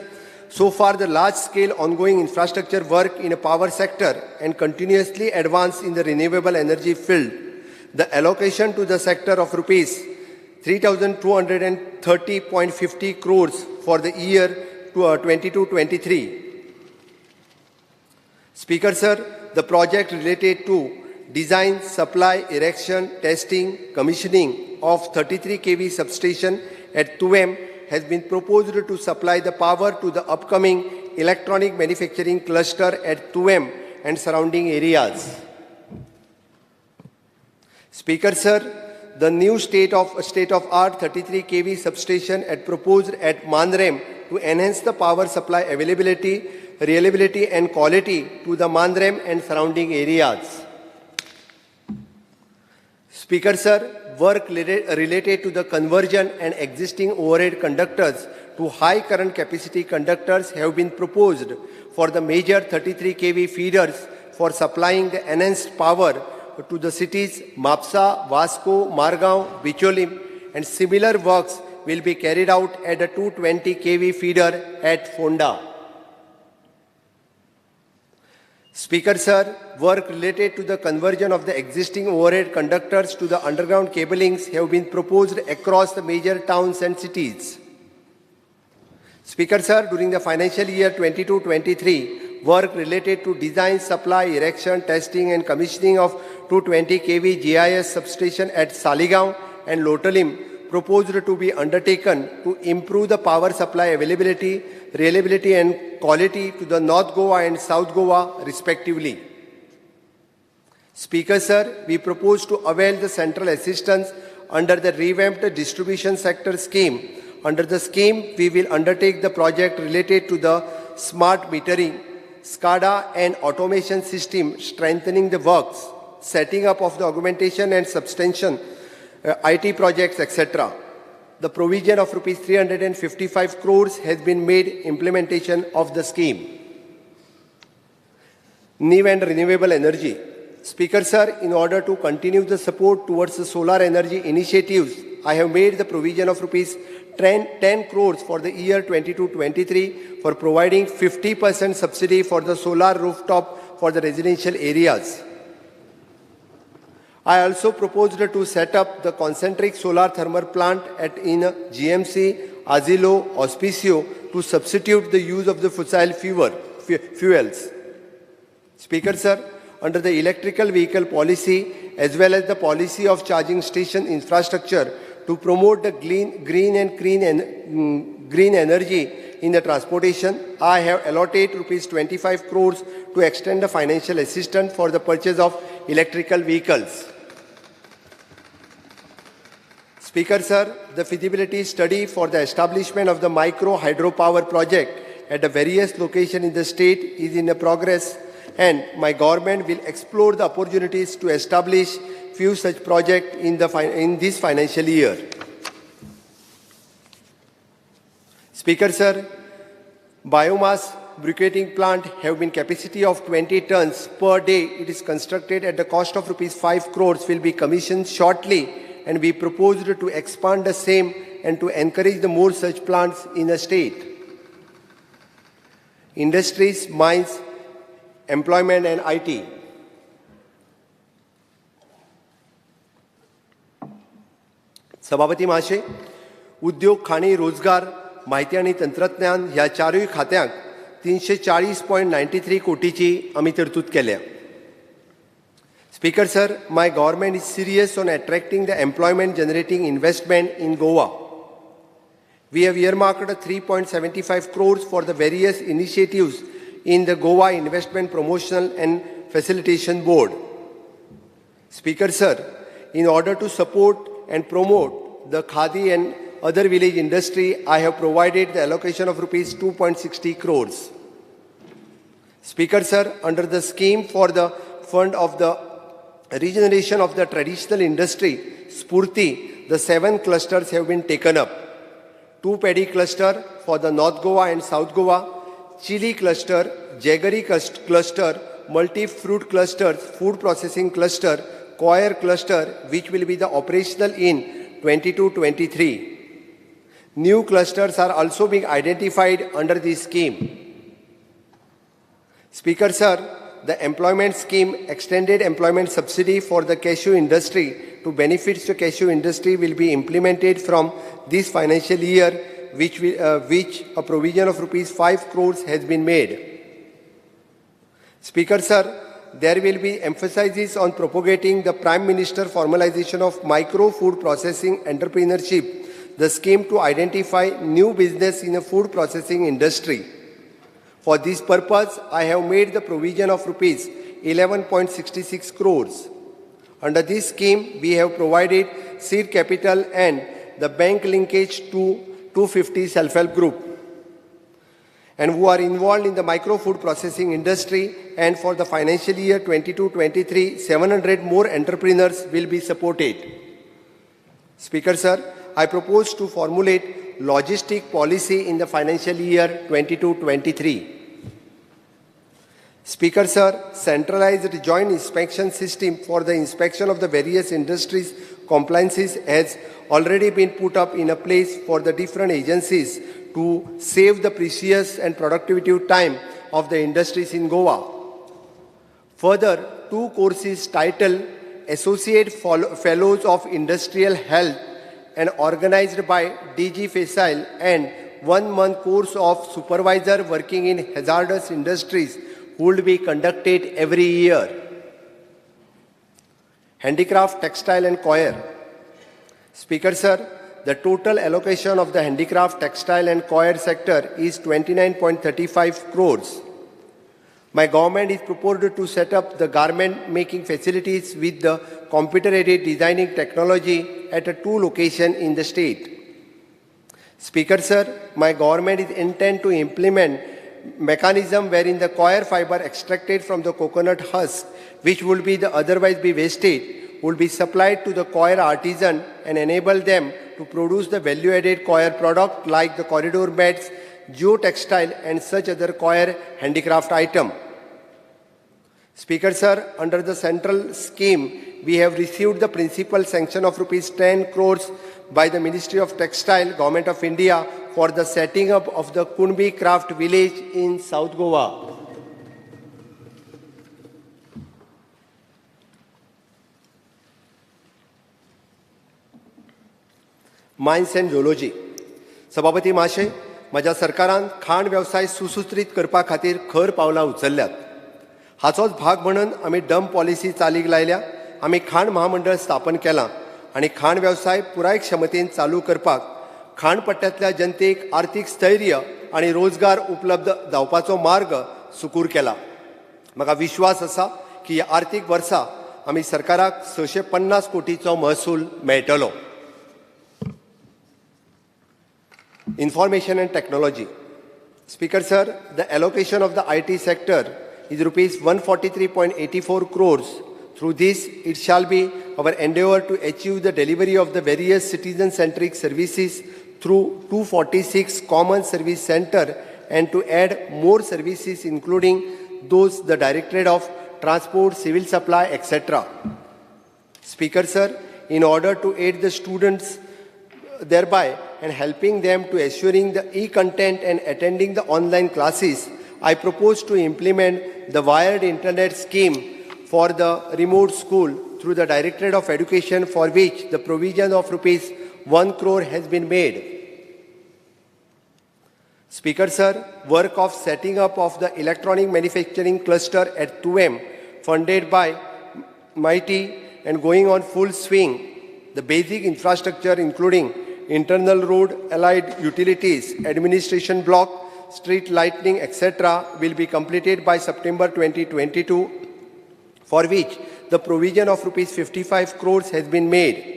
so far the large-scale ongoing infrastructure work in a power sector and continuously advance in the renewable energy field, the allocation to the sector of Rs 3,230.50 crores for the year 22-23. Speaker sir, the project related to design, supply, erection, testing, commissioning of 33 kV substation at 2M has been proposed to supply the power to the upcoming electronic manufacturing cluster at 2M and surrounding areas. Speaker sir, the new state-of-art 33 kV substation proposed at Mandrem to enhance the power supply availability, reliability and quality to the Mandrem and surrounding areas. Speaker sir, work related to the conversion and existing overhead conductors to high current capacity conductors have been proposed for the major 33 kV feeders for supplying the enhanced power to the cities Mapsa, Vasco, Margao, Bicholim and similar works will be carried out at the 220 kV feeder at Fonda. Speaker Sir, work related to the conversion of the existing overhead conductors to the underground cablings have been proposed across the major towns and cities. Speaker Sir, during the financial year 22-23, work related to design, supply, erection, testing and commissioning of 220 kV GIS substation at Saligaon and Lotalim proposed to be undertaken to improve the power supply availability, reliability and quality to the North Goa and South Goa respectively. Speaker Sir, we propose to avail the central assistance under the revamped distribution sector scheme. Under the scheme, we will undertake the project related to the smart metering, SCADA and automation system, strengthening the works, setting up of the augmentation and substantion, IT projects, etc. The provision of Rs 355 crores has been made implementation of the scheme. New and renewable energy. Speaker Sir, in order to continue the support towards the solar energy initiatives, I have made the provision of Rs 10 crores for the year 22-23 for providing 50% subsidy for the solar rooftop for the residential areas. I also proposed to set up the concentric solar thermal plant in GMC, Asilo, Auspicio to substitute the use of the fossil fuels. Speaker Sir, under the electrical vehicle policy as well as the policy of charging station infrastructure to promote the green energy in the transportation, I have allotted Rs 25 crores to extend the financial assistance for the purchase of electrical vehicles. Speaker Sir, the feasibility study for the establishment of the micro hydropower project at the various locations in the state is in progress, and my government will explore the opportunities to establish few such projects in this financial year. Speaker Sir, biomass briquetting plant have been capacity of 20 tons per day. It is constructed at the cost of Rs 5 crores, will be commissioned shortly, and we proposed to expand the same and to encourage the more such plants in the state. Industries, mines, employment and IT. सभापती महाशय, उद्योग, खाणी, रोजगार, माहिती आणि तंत्रज्ञान ह्या चारही खात्यांक 340.93 कोटीची आम्ही तरतूद केल्या. Speaker Sir, my government is serious on attracting the employment generating investment in Goa. We have earmarked 3.75 crores for the various initiatives in the Goa Investment Promotional and Facilitation Board. Speaker Sir, in order to support and promote the khadi and other village industry, I have provided the allocation of Rs 2.60 crores. Speaker Sir, under the scheme for the fund of the regeneration of the traditional industry, Spurti, the 7 clusters have been taken up. 2 paddy cluster for the North Goa and South Goa, chili cluster, jaggery cluster, multi-fruit clusters, food processing cluster, coir cluster, which will be the operational in 22-23. New clusters are also being identified under this scheme. Speaker Sir, the employment scheme, extended employment subsidy for the cashew industry to benefit the cashew industry will be implemented from this financial year, which a provision of Rs 5 crores has been made. Speaker Sir, there will be emphasis on propagating the Prime Minister formalization of micro food processing entrepreneurship, the scheme to identify new business in the food processing industry. For this purpose, I have made the provision of Rs 11.66 crores. Under this scheme, we have provided seed capital and the bank linkage to 250 self-help group and who are involved in the micro food processing industry, and for the financial year 22-23, 700 more entrepreneurs will be supported. Speaker Sir, I propose to formulate logistic policy in the financial year 22-23. Speaker Sir, centralized joint inspection system for the inspection of the various industries compliances has already been put up in a place for the different agencies to save the precious and productive time of the industries in Goa. Further, 2 courses titled Associate Fellows of Industrial Health and organized by DG Facile and 1-month course of Supervisor working in hazardous industries would be conducted every year. Handicraft, Textile and Coir. Speaker Sir, the total allocation of the handicraft, textile and coir sector is 29.35 crores. My government is proposed to set up the garment making facilities with the computer-aided designing technology at 2 locations in the state. Speaker Sir, my government is intent to implement mechanism wherein the coir fiber extracted from the coconut husk, which would be otherwise be wasted, will be supplied to the coir artisan and enable them to produce the value-added coir product like the corridor mats, geotextile and such other coir handicraft item. Speaker Sir, under the central scheme, we have received the principal sanction of rupees 10 crores by the Ministry of Textile, Government of India for the setting up of the Kunbi Craft Village in South Goa. Mines and Zoology. सभापती महाशय, माझ्या सरकारान खाण व्यवसाय सुसूत्रीत करपा खातीर खर पावलां उचल्ल्यात. हाचोच भाग म्हणून आमी डंप पॉलिसी चालीक लायल्या. आमी खाण महामंडळ स्थापन केलां आनी खाण व्यवसाय पुराय क्षमतेन चालू करपाक खाण पट्ट्यांतल्या जनतेक आर्थीक स्थैर्य आनी रोजगार उपलब्ध जावपाचो मार्ग सुकूर केला. म्हाका विश्वास आसा की ह्या आर्थीक वर्सा आमी सरकाराक 650 कोटीचो महसूल मेळटलो. Information and Technology. Speaker Sir, the allocation of the IT sector is rupees 143.84 crores. Through this, it shall be our endeavor to achieve the delivery of the various citizen-centric services through 246 common service center and to add more services including those the Directorate of Transport, Civil Supply, etc. Speaker Sir, in order to aid the students thereby and helping them to assuring the e-content and attending the online classes, I propose to implement the wired internet scheme for the remote school through the Directorate of Education, for which the provision of rupees 1 crore has been made. Speaker Sir, work of setting up of the electronic manufacturing cluster at 2M funded by MIT and going on full swing. The basic infrastructure including internal road, allied utilities, administration block, street lighting, etc. will be completed by September 2022, for which the provision of rupees 55 crores has been made.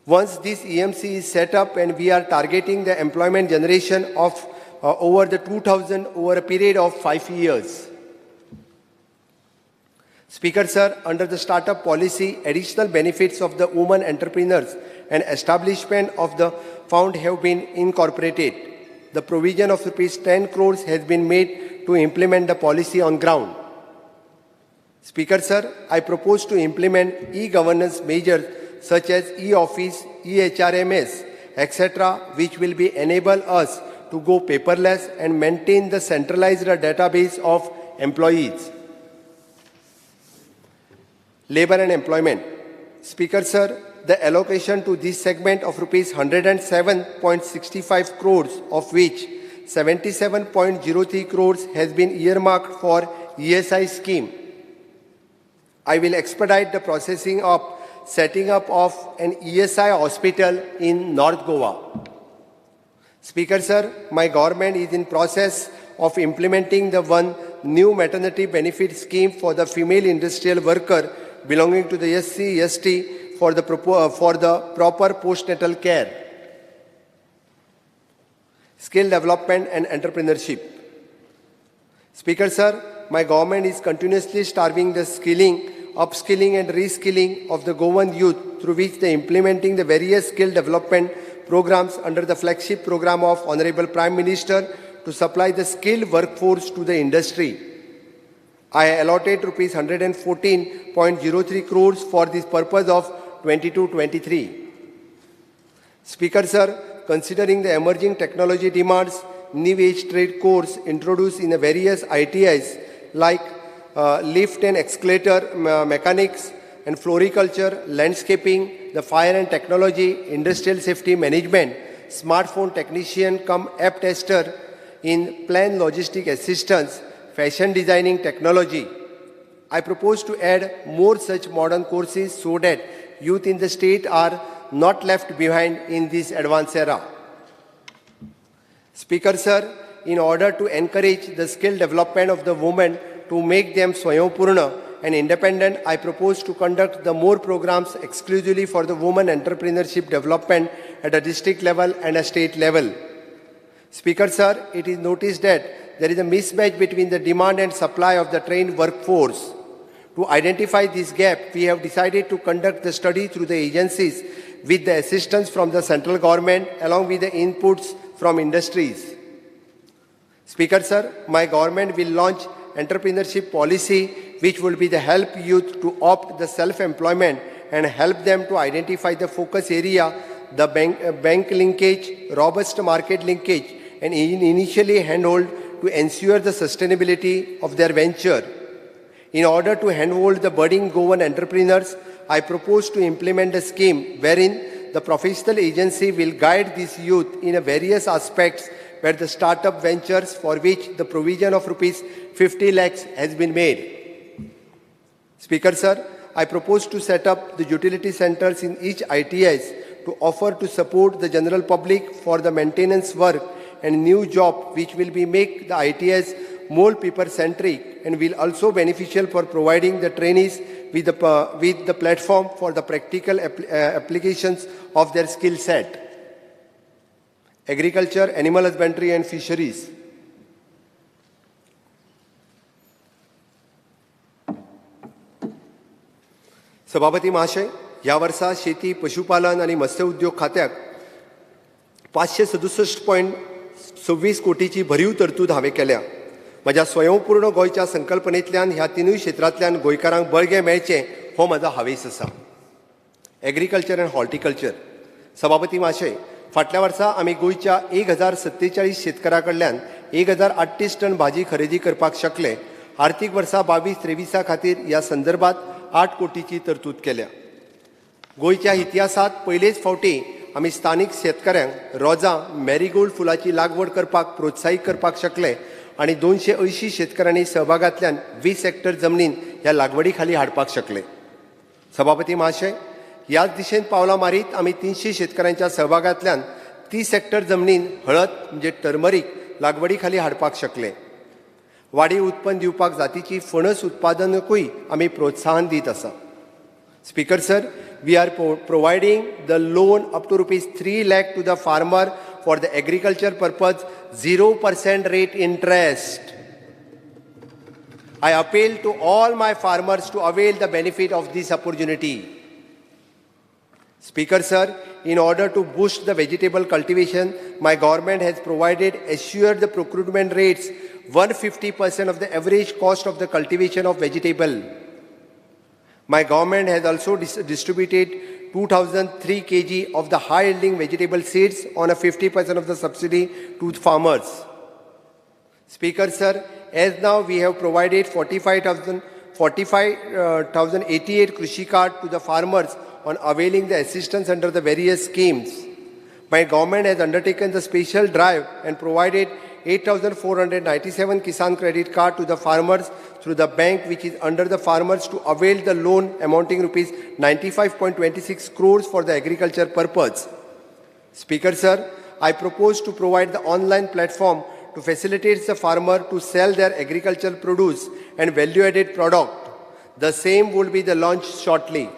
Once this EMC is set up and we are targeting the employment generation of over the 2,000 over a period of 5 years. Speaker Sir, under the startup policy, additional benefits of the women entrepreneurs and establishment of the fund have been incorporated. The provision of rupees 10 crores has been made to implement the policy on ground. Speaker Sir, I propose to implement e-governance measures such as e-office, e-HRMS, etc., which will be enable us to go paperless and maintain the centralized database of employees. Labour and Employment. Speaker Sir, the allocation to this segment of rupees 107.65 crores, of which 77.03 crores has been earmarked for ESI scheme. I will expedite the processing of setting up of an ESI hospital in North Goa. Speaker Sir, my government is in process of implementing the one new maternity benefit scheme for the female industrial worker belonging to the SC/ST for the proper postnatal care. Skill development and entrepreneurship. Speaker Sir, my government is continuously starving the skilling, upskilling and reskilling of the Goan youth, through which they implementing the various skill development programs under the flagship program of Honorable Prime Minister to supply the skilled workforce to the industry. I allotted rupees 114.03 crores for this purpose of 2022-23. Speaker Sir, considering the emerging technology demands, new age trade course introduced in the various ITIs like lift and escalator mechanics and floriculture, landscaping, the fire and technology, industrial safety management, smartphone technician cum app tester in plant logistic assistance, fashion designing technology. I propose to add more such modern courses so that youth in the state are not left behind in this advanced era. Speaker Sir, in order to encourage the skill development of the women to make them Swayambhurna and independent, I propose to conduct the more programs exclusively for the women entrepreneurship development at a district level and a state level. Speaker Sir, it is noticed that there is a mismatch between the demand and supply of the trained workforce. To identify this gap, we have decided to conduct the study through the agencies with the assistance from the central government along with the inputs from industries. Speaker Sir, my government will launch entrepreneurship policy which will be the help youth to opt the self-employment and help them to identify the focus area, the bank linkage, robust market linkage, and initially handhold to ensure the sustainability of their venture. In order to handhold the budding Goan entrepreneurs, I propose to implement a scheme wherein the professional agency will guide these youth in various aspects where the startup ventures for which the provision of rupees 50 lakhs has been made. Speaker Sir, I propose to set up the utility centers in each ITIs to offer to support the general public for the maintenance work and new job which will be make the ITIs more people-centric and will also beneficial for providing the trainees with the platform for the practical applications of their skill set. Agriculture, animal husbandry and fisheries. सभापती महाशय, या वर्सा शेती, पशुपालन आणि मत्स्य उद्योग खात्याक 567.26 कोटीची भरीव तरतूद हांवें केल्या. म्हज्या स्वयंपूर्ण गोंयच्या संकल्पनेंतल्यान ह्या तिनूय क्षेत्रांतल्यान गोंयकारांक बळगें मेळचें हो म्हजो हावेस आसा. Agriculture and horticulture. सभापती महाशय, फाटल्या वर्सा आमी गोंयच्या 1047 शेतकारां कडल्यान 1038 टन भाजी खरेदी करपाक शकले. आर्थीक वर्सा 22-23 खातीर ह्या संदर्भात 8 कोटीची तरतूद केल्या. गोंयच्या इतिहासांत पयलेच फावटी आमी स्थानीक शेतकऱ्यांक रोजां मॅरीगोल्ड फुलाची लागवड करपाक प्रोत्साहीत करपाक शकले आणि 280 शेतकऱ्यांनी सहभागांतल्यान 20 हेक्टर जमनीन ह्या लागवडी खाली हाडपाक शकले. सभापती महाशय, ह्याच दिशेन पावलां मारीत आमी 300 शेतकऱ्यांच्या सहभागांतल्यान 30 हेक्टर जमनीन हळद म्हणजे टर्मरीक लागवडी खाली हाडपाक शकले. वाडीव उत्पन्न दिवपाक जातीची फणस उत्पादनकूय आमी प्रोत्साहन दीत आसा. Speaker Sir, we are providing the loan up to rupees 3 lakh to the farmer for the agriculture purpose, 0% rate interest. I appeal to all my farmers to avail the benefit of this opportunity. Speaker Sir, in order to boost the vegetable cultivation, my government has provided assured the procurement rates 150% of the average cost of the cultivation of vegetable. My government has also distributed 2003 kg of the high-yielding vegetable seeds on a 50% of the subsidy to farmers. Speaker Sir, as now we have provided 45,088 Krishi card to the farmers on availing the assistance under the various schemes. My government has undertaken the special drive and provided 8,497 Kisan credit card to the farmers through the bank which is under the farmers to avail the loan amounting rupees 95.26 crores for the agriculture purpose. Speaker Sir, I propose to provide the online platform to facilitate the farmer to sell their agricultural produce and value-added product. The same will be the launch shortly.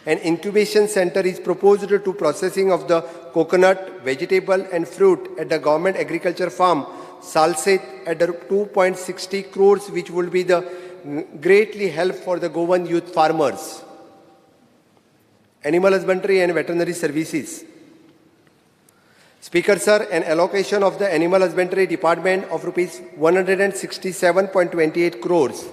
An incubation center is proposed to processing of the coconut, vegetable and fruit at the government agriculture farm, Salset, at 2.60 crores, which will be the greatly help for the Goan youth farmers. Animal husbandry and veterinary services. Speaker Sir, an allocation of the Animal Husbandry Department of rupees 167.28 crores.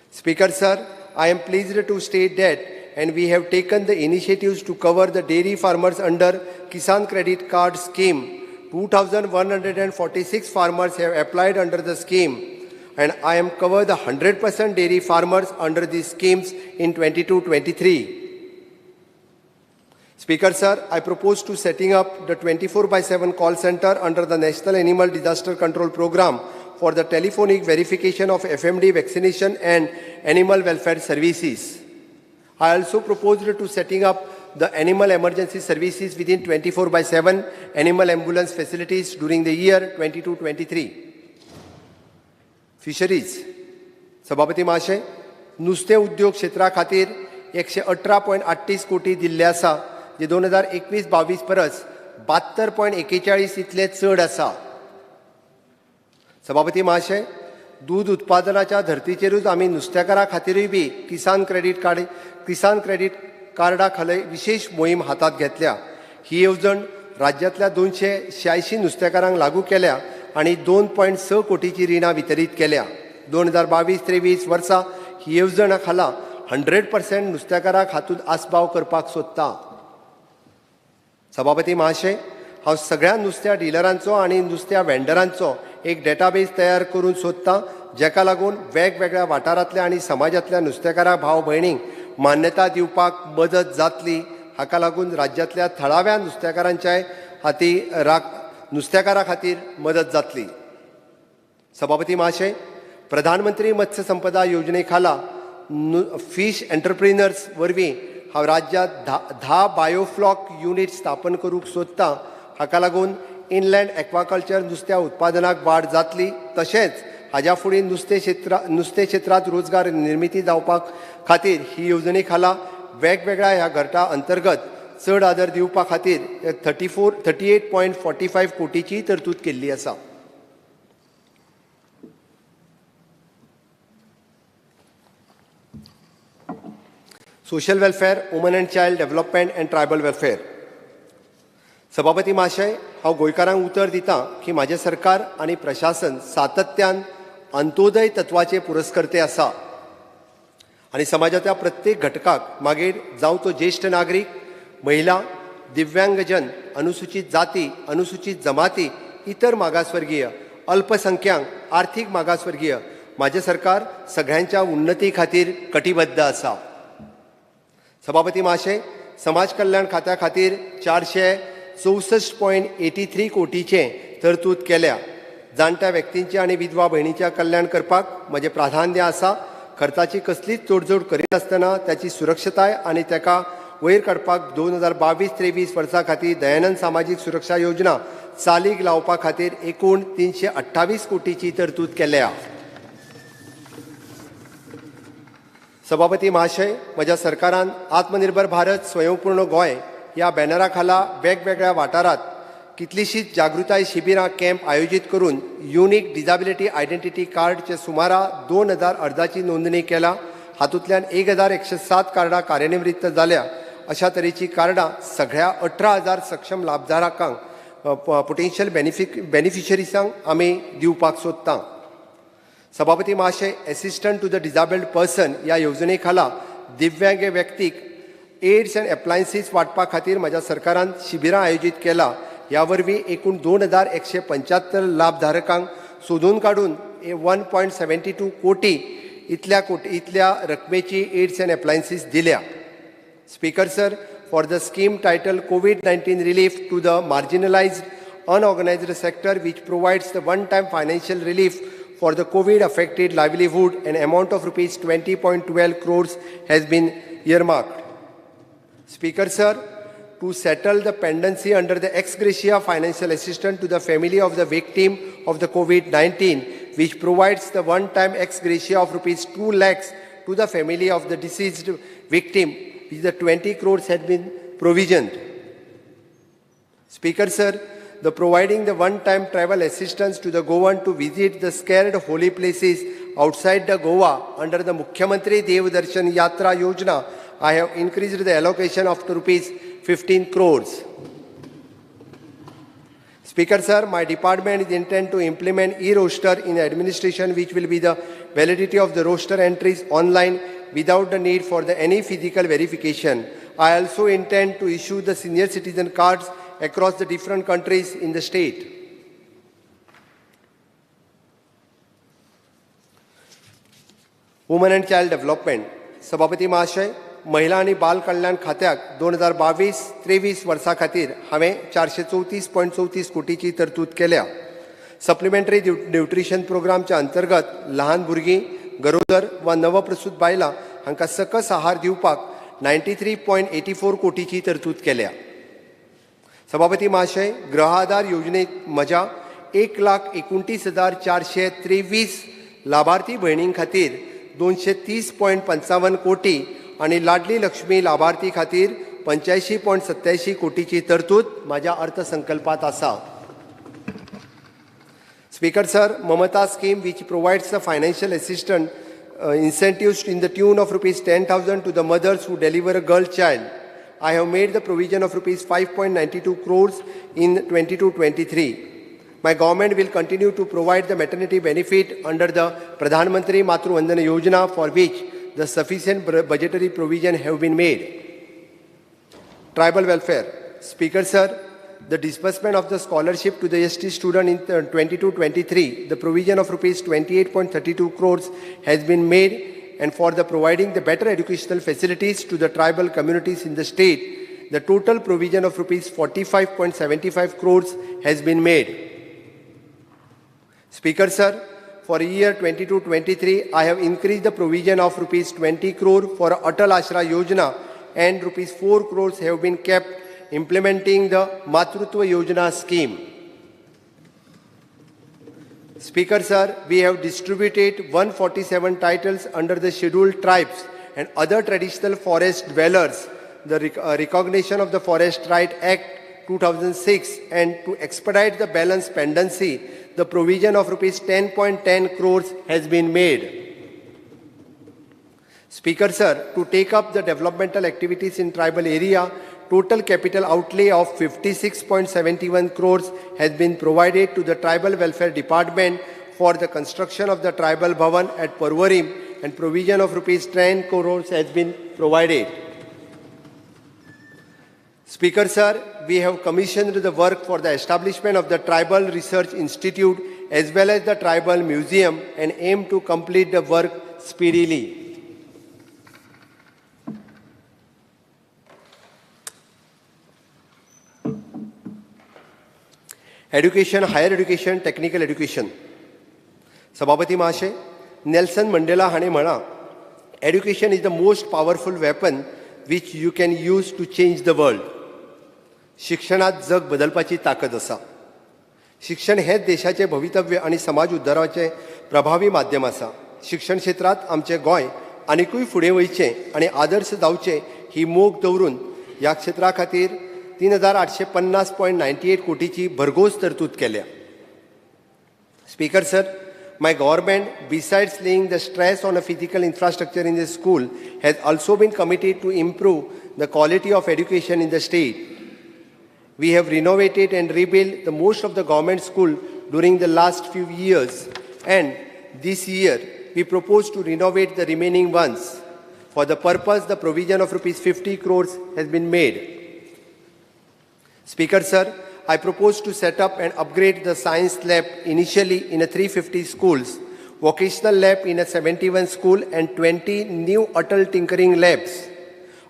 Speaker Sir, I am pleased to state that and we have taken the initiatives to cover the dairy farmers under Kisan Credit Card Scheme. 2,146 farmers have applied under the scheme, and I am covered the 100% dairy farmers under these schemes in 22-23. Speaker sir, I propose to setting up the 24/7 call center under the National Animal Disaster Control Program for the telephonic verification of FMD vaccination and animal welfare services. I also proposed to setting up the animal emergency services within 24/7 animal ambulance facilities during the year 22-23. Fisheries. सभापती महाशय, नुस्तें उद्योग क्षेत्रा खातीर 118.38 कोटी दिल्ले आसा, जे 2021-22 परस 72.41 इतले चड आसा. सभापती महाशय, दूध उत्पादनाच्या धर्तीचेरूच आमी नुस्तेकारां खातीरूय बी किसान क्रेडिट कार्डा खाला विशेष मोहीम हातात घेतल्या. ही येवजण राज्यांतल्या 286 नुस्तेकारांक लागू केल्या आणि 2.6 कोटीची रिणां वितरीत केल्या. 2022-23 वर्सा ही येवजणा खाला 100% नुस्तेकारांक हातूंत आस्पाव करपाक सोदता. सभापती महाशय, हांव सगळ्या नुस्त्या डिलरांचो आनी नुस्त्या वेंडरांचो एक डेटाबेस तयार करून सोदतां, जेका लागून वेगवेगळ्या वाठारांतल्या आनी समाजांतल्या नुस्तेकारां भाव भयणींक मान्यता दिवपाक मदत जातली. हाका लागून राज्यांतल्या थळाव्या नुस्तेकारां खातीर मदत जातली. सभापती महाशय, प्रधानमंत्री मत्स्य संपदा योजने खाला फिश एंटरप्रिनर्स वरवीं हांव राज्यांत 10 बायोफ्लॉक युनिट स्थापन करूंक सोदतां. हाका लागून इनलँड एक्वाकल्चर नुस्त्या उत्पादनाक वाड जातली. तशेंच हाज्या फुडें नुस्तें क्षेत्रांत रोजगार निर्मिती जावपाक खातीर ही येवजणे खाला वेगवेगळ्या ह्या गटा अंतर्गत चड आदर दिवपा खातीर 38.45 कोटीची तरतूद केल्ली आसा. Social welfare, woman and child development and tribal welfare. सभापती महाशय, हांव गोंयकारांक उतर दितां की म्हाजें सरकार आनी प्रशासन सातत्यान अंत्योदय तत्वाचे पुरस्कर्ते आसा आनी समाजाच्या प्रत्येक घटकाक, मागीर जावं तो ज्येष्ठ नागरीक, महिला, दिव्यांगजन, अनुसूचित जाती, अनुसूचित जमाती, इतर मागासवर्गीय, अल्पसंख्यांक, आर्थीक मागासवर्गीय, म्हाजें सरकार सगळ्यांच्या उन्नती खातीर कटिबद्ध आसा. सभापती महाशय, समाज कल्याण खात्या खातीर 464.83 कोटीचे तरतूद केल्या. जाणट्या व्यक्तींचे आनी विधवा भयणींचे कल्याण करपाक म्हजें प्राधान्य आसा. खर्चाची कसलीच तोडजोड करिनासतना त्याची सुरक्षताय आनी तेका वयर काडपाक 2022-23 वर्सा खातीर दयानंद सामाजीक सुरक्षा योजना चालीक लावपा खातीर एकूण 328 कोटीची तरतूद केल्या. सभापती महाशय, म्हज्या सरकारान आत्मनिर्भर भारत स्वयंपूर्ण गोंय ह्या बॅनरा खाला वेगवेगळ्या वाठारांत कितलीशीच जागृताय शिबिरां कॅम्प आयोजीत करून युनिक डिझॅबिलिटी आयडेंटिटी कार्डचे सुमारा 2000 अर्जाची नोंदणी केला. हातूंतल्यान 1107 कार्डां कार्यान्वित जाल्या. अशा तरेची कार्डां सगळ्या 18,000 सक्षम लाभधारकांक पोटेन्शियल बेनिफिशरीसांक आमी दिवपाक सोदतां. सभापती महाशय, असिस्टंट टू द डिझेबल्ड पर्सन ह्या येवजणे खाला दिव्यांग व्यक्तीक एड्स अँड एप्लायन्सीस वाटपा खातीर म्हज्या सरकारान शिबिरां आयोजीत केला. ह्या वरवीं एकूण 2175 लाभधारकांक सोदून काडून 1.72 कोटी इतल्या रकमेची एड्स अँड एप्लायन्सीस दिल्या. Speaker sir, for the scheme title COVID-19 relief to the marginalised unorganised sector which provides the one-time financial relief for the COVID-affected livelihood, an amount of rupees 20.12 crores has been earmarked. Speaker sir, to settle the pendency under the ex gratia financial assistance to the family of the victim of the COVID-19, which provides the one-time ex gratia of rupees 2 lakhs to the family of the deceased victim, which the 20 crores had been provisioned. Speaker sir, the providing the one-time travel assistance to the Goan to visit the scared holy places outside the Goa under the Mukhyamantri Dev Darshan Yatra Yojana, I have increased the allocation of rupees 15 crores. Speaker sir, my department is intent to implement e-roster in administration, which will be the validity of the roster entries online, without the need for any physical verification. I also intend to issue the senior citizen cards across the different countries in the state. Woman and child development. सभापती महाशय, महिला आणि बाल कल्याण खात्याक 2022-23 वर्सा खातीर हांवें 434.34 कोटीची तरतूद केल्या. सप्लिमेंटरी न्यूट्रिशन प्रोग्रामच्या अंतर्गत ल्हान भुरगीं, गरोदर वा नवप्रसूत बायलां हांकां सकस आहार दिवपाक 93.84 कोटीची तरतूद केल्या. सभापती महाशय, गृह आधार योजनेत म्हज्या 1,29,423 लाभार्थी भयणीं खातीर 230.55 कोटी आणि लाडली लक्ष्मी लाभार्थी खातीर 85.87 कोटीची तरतूद म्हाज्या अर्थसंकल्पात आसा. Speaker sir, Mamata scheme which provides the financial assistance incentives in the tune of rupees 10,000 to the mothers who deliver a girl child. I have made the provision of rupees 5.92 crores in 22-23. My government will continue to provide the maternity benefit under the Pradhan Mantri Matru Vandana Yojana, for which the sufficient budgetary provision have been made. Tribal welfare. Speaker sir, the disbursement of the scholarship to the ST student in 22-23, the provision of rupees 28.32 crores has been made, and for the providing the better educational facilities to the tribal communities in the state, the total provision of rupees 45.75 crores has been made. Speaker sir, for year 22-23, I have increased the provision of rupees 20 crore for Atal Ashra Yojana, and rupees 4 crores have been kept implementing the Matrutva Yojana scheme. Speaker sir, we have distributed 147 titles under the scheduled tribes and other traditional forest dwellers, the recognition of the Forest Right Act 2006, and to expedite the balance pendency, the provision of rupees 10.10 crores has been made. Speaker sir, to take up the developmental activities in tribal area, total capital outlay of 56.71 crores has been provided to the Tribal Welfare Department for the construction of the Tribal Bhavan at Parvarim, and provision of rupees 10 crores has been provided. Speaker sir, we have commissioned the work for the establishment of the Tribal Research Institute as well as the Tribal Museum, and aim to complete the work speedily. Education, higher education, technical education. Sabhapati Mahashay, Nelson Mandela हाणे म्हणा, education is the most powerful weapon which you can use to change the world. शिक्षणात जग बदलपाची ताकद आसा. शिक्षण हेच देशाचे भवितव्य आणि समाज उद्धाराचे प्रभावी माध्यम आसा. शिक्षण क्षेत्रात आमचे गोंय आनिकूय फुडें वयचें आणि आदर्श जावचें ही मोख दवरून ह्या क्षेत्रा खातीर 3,850.98 कोटीची भरघोस तरतूद केल्या. Speaker sir, my government, besides laying the stress on a physical infrastructure in the school, has also been committed to improve the quality of education in the state. We have renovated and rebuilt the most of the government school during the last few years, and this year we propose to renovate the remaining ones. For the purpose, the provision of rupees 50 crores has been made. Speaker sir, I propose to set up and upgrade the science lab initially in a 350 schools, vocational lab in a 71 school, and 20 new Atal tinkering labs.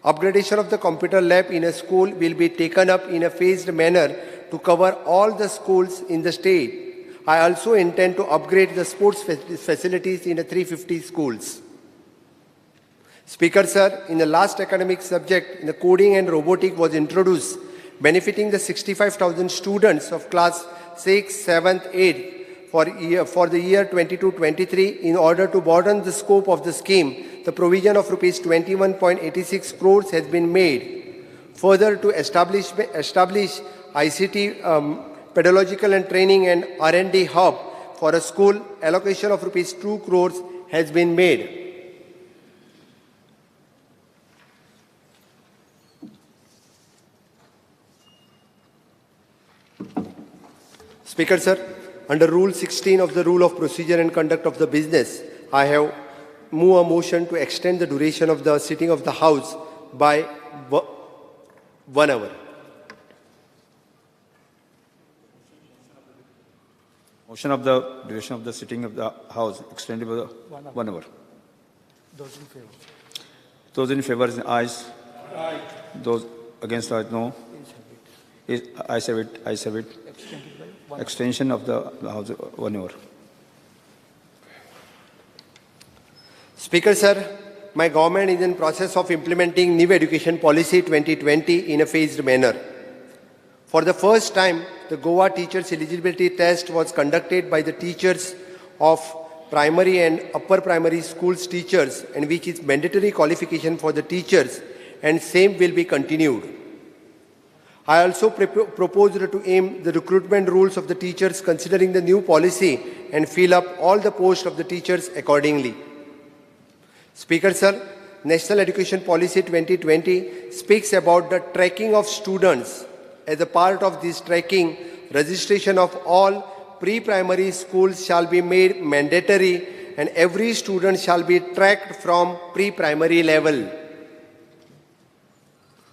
Upgradation of the computer lab in a school will be taken up in a phased manner to cover all the schools in the state. I also intend to upgrade the sports facilities in a 350 schools. Speaker sir, in the last academic subject, the coding and robotics was introduced, benefiting the 65,000 students of class 6, 7th, 8th for the year 22-23. In order to broaden the scope of the scheme, the provision of rupees 21.86 crores has been made. Further, to establish ICT pedagogical and training and R&D hub for a school, allocation of rupees 2 crores has been made. Speaker sir, under Rule 16 of the Rule of Procedure and Conduct of the Business, I have move a motion to extend the duration of the sitting of the House by 1 hour. Motion of the duration of the sitting of the House extended by 1 hour. Those in favor? Those in favor, ayes. Aye. Those against, ayes, no. Ayes have it. Ayes have it. Extended by 1 hour. Extension of the House 1 hour. Speaker, sir, my government is in process of implementing new education policy 2020 in a phased manner. For the first time, the Goa teachers eligibility test was conducted by the teachers of primary and upper primary schools teachers, and which is mandatory qualification for the teachers, and same will be continued. I also proposed to aim the recruitment rules of the teachers considering the new policy and fill up all the posts of the teachers accordingly. Speaker, sir, National Education Policy 2020 speaks about the tracking of students. As a part of this tracking, registration of all pre-primary schools shall be made mandatory, and every student shall be tracked from pre-primary level.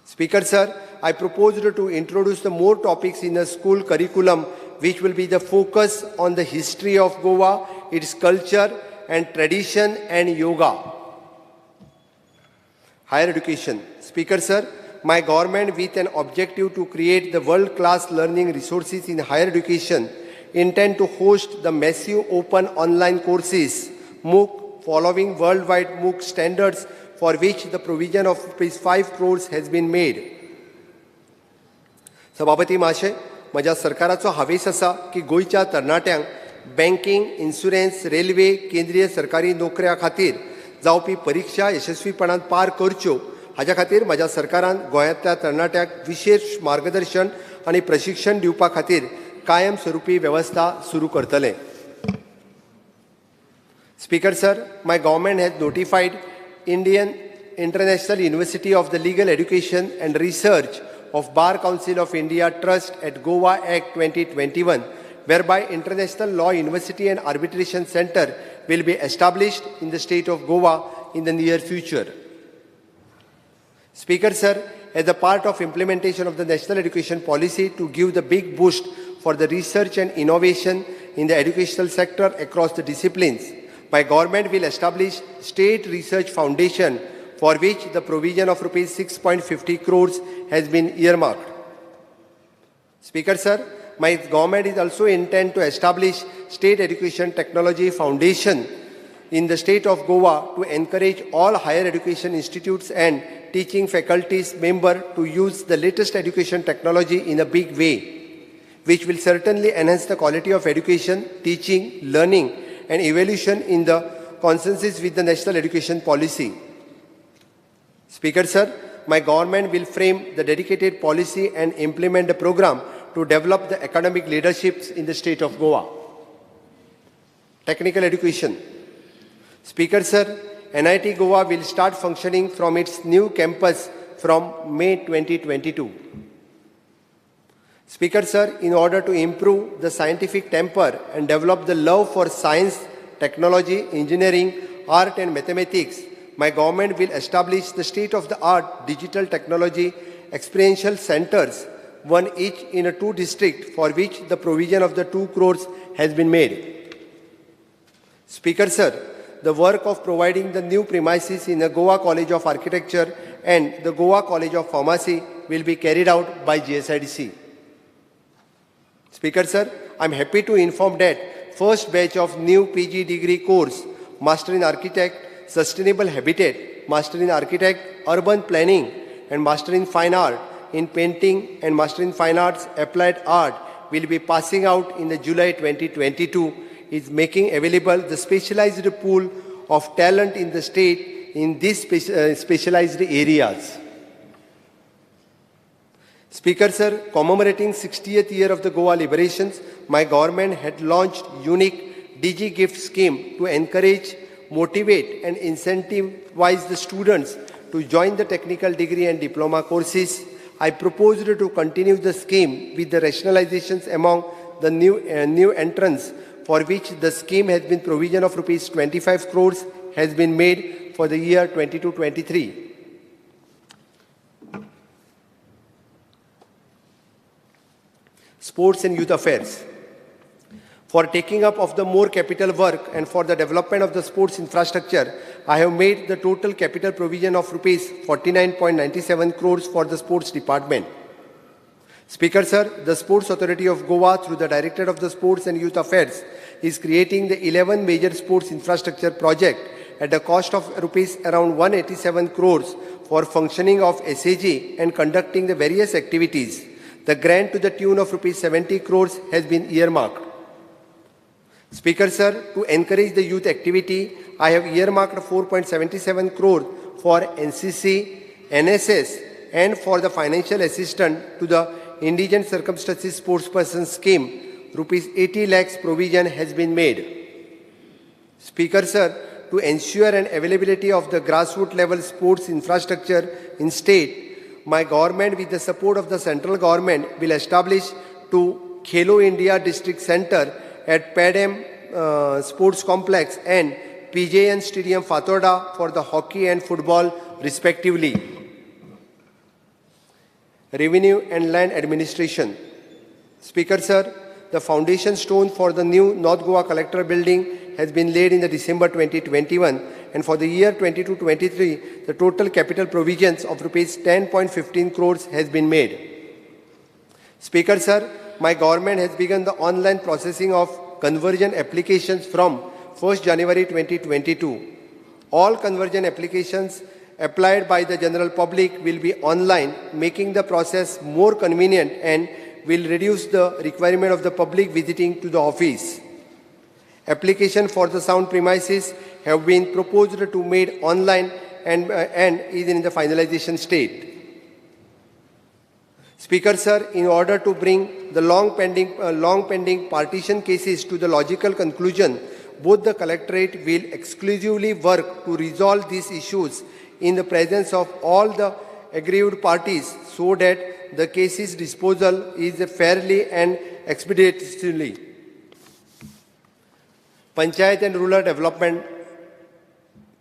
Speaker, sir, I proposed to introduce the more topics in the school curriculum, which will be the focus on the history of Goa, its culture and tradition, and yoga. Higher education. Speaker, sir, my government, with an objective to create the world-class learning resources in higher education, intend to host the massive open online courses, MOOC, following worldwide MOOC standards, for which the provision of ₹5 crores has been made. सभापती महाशय, म्हज्या सरकाराचो हावेस आसा की गोंयच्या तरणाट्यांक banking, insurance, railway, केंद्रीय सरकारी नोकऱ्या खातीर जावपी परीक्षा यशस्वीपणान पार करच्यो, हाच्या खातीर म्हज्या सरकारान गोंयांतल्या तरणाट्यांक विशेष मार्गदर्शन आनी प्रशिक्षण दिवपा खातीर कायमस्वरुपी वेवस्था सुरू करतले. Speaker, sir, my government has notified Indian International University of the Legal Education and Research of Bar Council of India Trust at Goa Act 2021, whereby International Law University and Arbitration Center will be established in the state of Goa in the near future. Speaker, sir, as a part of implementation of the National Education Policy to give the big boost for the research and innovation in the educational sector across the disciplines, my government will establish State Research Foundation, for which the provision of ₹6.50 crores has been earmarked. Speaker, sir, my government is also intent to establish State Education Technology Foundation in the state of Goa to encourage all higher education institutes and teaching faculties members to use the latest education technology in a big way, which will certainly enhance the quality of education, teaching, learning, and evaluation in the consensus with the National Education Policy. Speaker, sir, my government will frame the dedicated policy and implement the program to develop the academic leaderships in the state of Goa. Technical education. Speaker, sir, NIT Goa will start functioning from its new campus from May 2022. Speaker, sir, in order to improve the scientific temper and develop the love for science, technology, engineering, art and mathematics, my government will establish the state-of-the-art digital technology experiential centers, one each in a 2 districts, for which the provision of the 2 crores has been made. Speaker, sir, the work of providing the new premises in the Goa College of Architecture and the Goa College of Pharmacy will be carried out by GSIDC. Speaker, sir, I am happy to inform that first batch of new PG degree course, Master in Architect, Sustainable Habitat, Master in Architect, Urban Planning, and Master in Fine Art in Painting and Master in Fine Arts Applied Art will be passing out in the July 2022, is making available the specialized pool of talent in the state in these specialized areas. Speaker, sir, commemorating 60th year of the Goa liberations, my government had launched unique DG gift scheme to encourage, motivate and incentivize the students to join the technical degree and diploma courses. I proposed to continue the scheme with the rationalizations among the new entrants, for which the scheme has been provision of ₹25 crores has been made for the year 22-23. Sports and Youth Affairs. For taking up of the more capital work and for the development of the sports infrastructure, I have made the total capital provision of rupees 49.97 crores for the sports department. Speaker Sir, the Sports Authority of Goa through the Directorate of the Sports and Youth Affairs is creating the 11 major sports infrastructure project at a cost of rupees around 187 crores for functioning of SAG and conducting the various activities. The grant to the tune of rupees 70 crores has been earmarked. Speaker Sir, to encourage the youth activity, I have earmarked 4.77 crore for NCC, NSS and for the financial assistance to the Indigent Circumstances Sportsperson Scheme, rupees 80 lakhs provision has been made. Speaker Sir, to ensure an availability of the grassroots level sports infrastructure in state, my government with the support of the central government will establish to Khelo India District Center at Padam Sports Complex and PJN Stadium Fatorda for the hockey and football respectively. Revenue and Land Administration. Speaker Sir, the foundation stone for the new North Goa Collector Building has been laid in the December 2021 and for the year 22-23, the total capital provisions of rupees 10.15 crores has been made. Speaker Sir, my government has begun the online processing of conversion applications from 1st January 2022. All conversion applications applied by the general public will be online, making the process more convenient and will reduce the requirement of the public visiting to the office. Application for the sound premises have been proposed to made online and is in the finalization state. Speaker Sir, in order to bring the long pending partition cases to the logical conclusion, both the Collectorate will exclusively work to resolve these issues in the presence of all the aggrieved parties so that the case's disposal is fairly and expeditiously. Panchayat and Rural Development.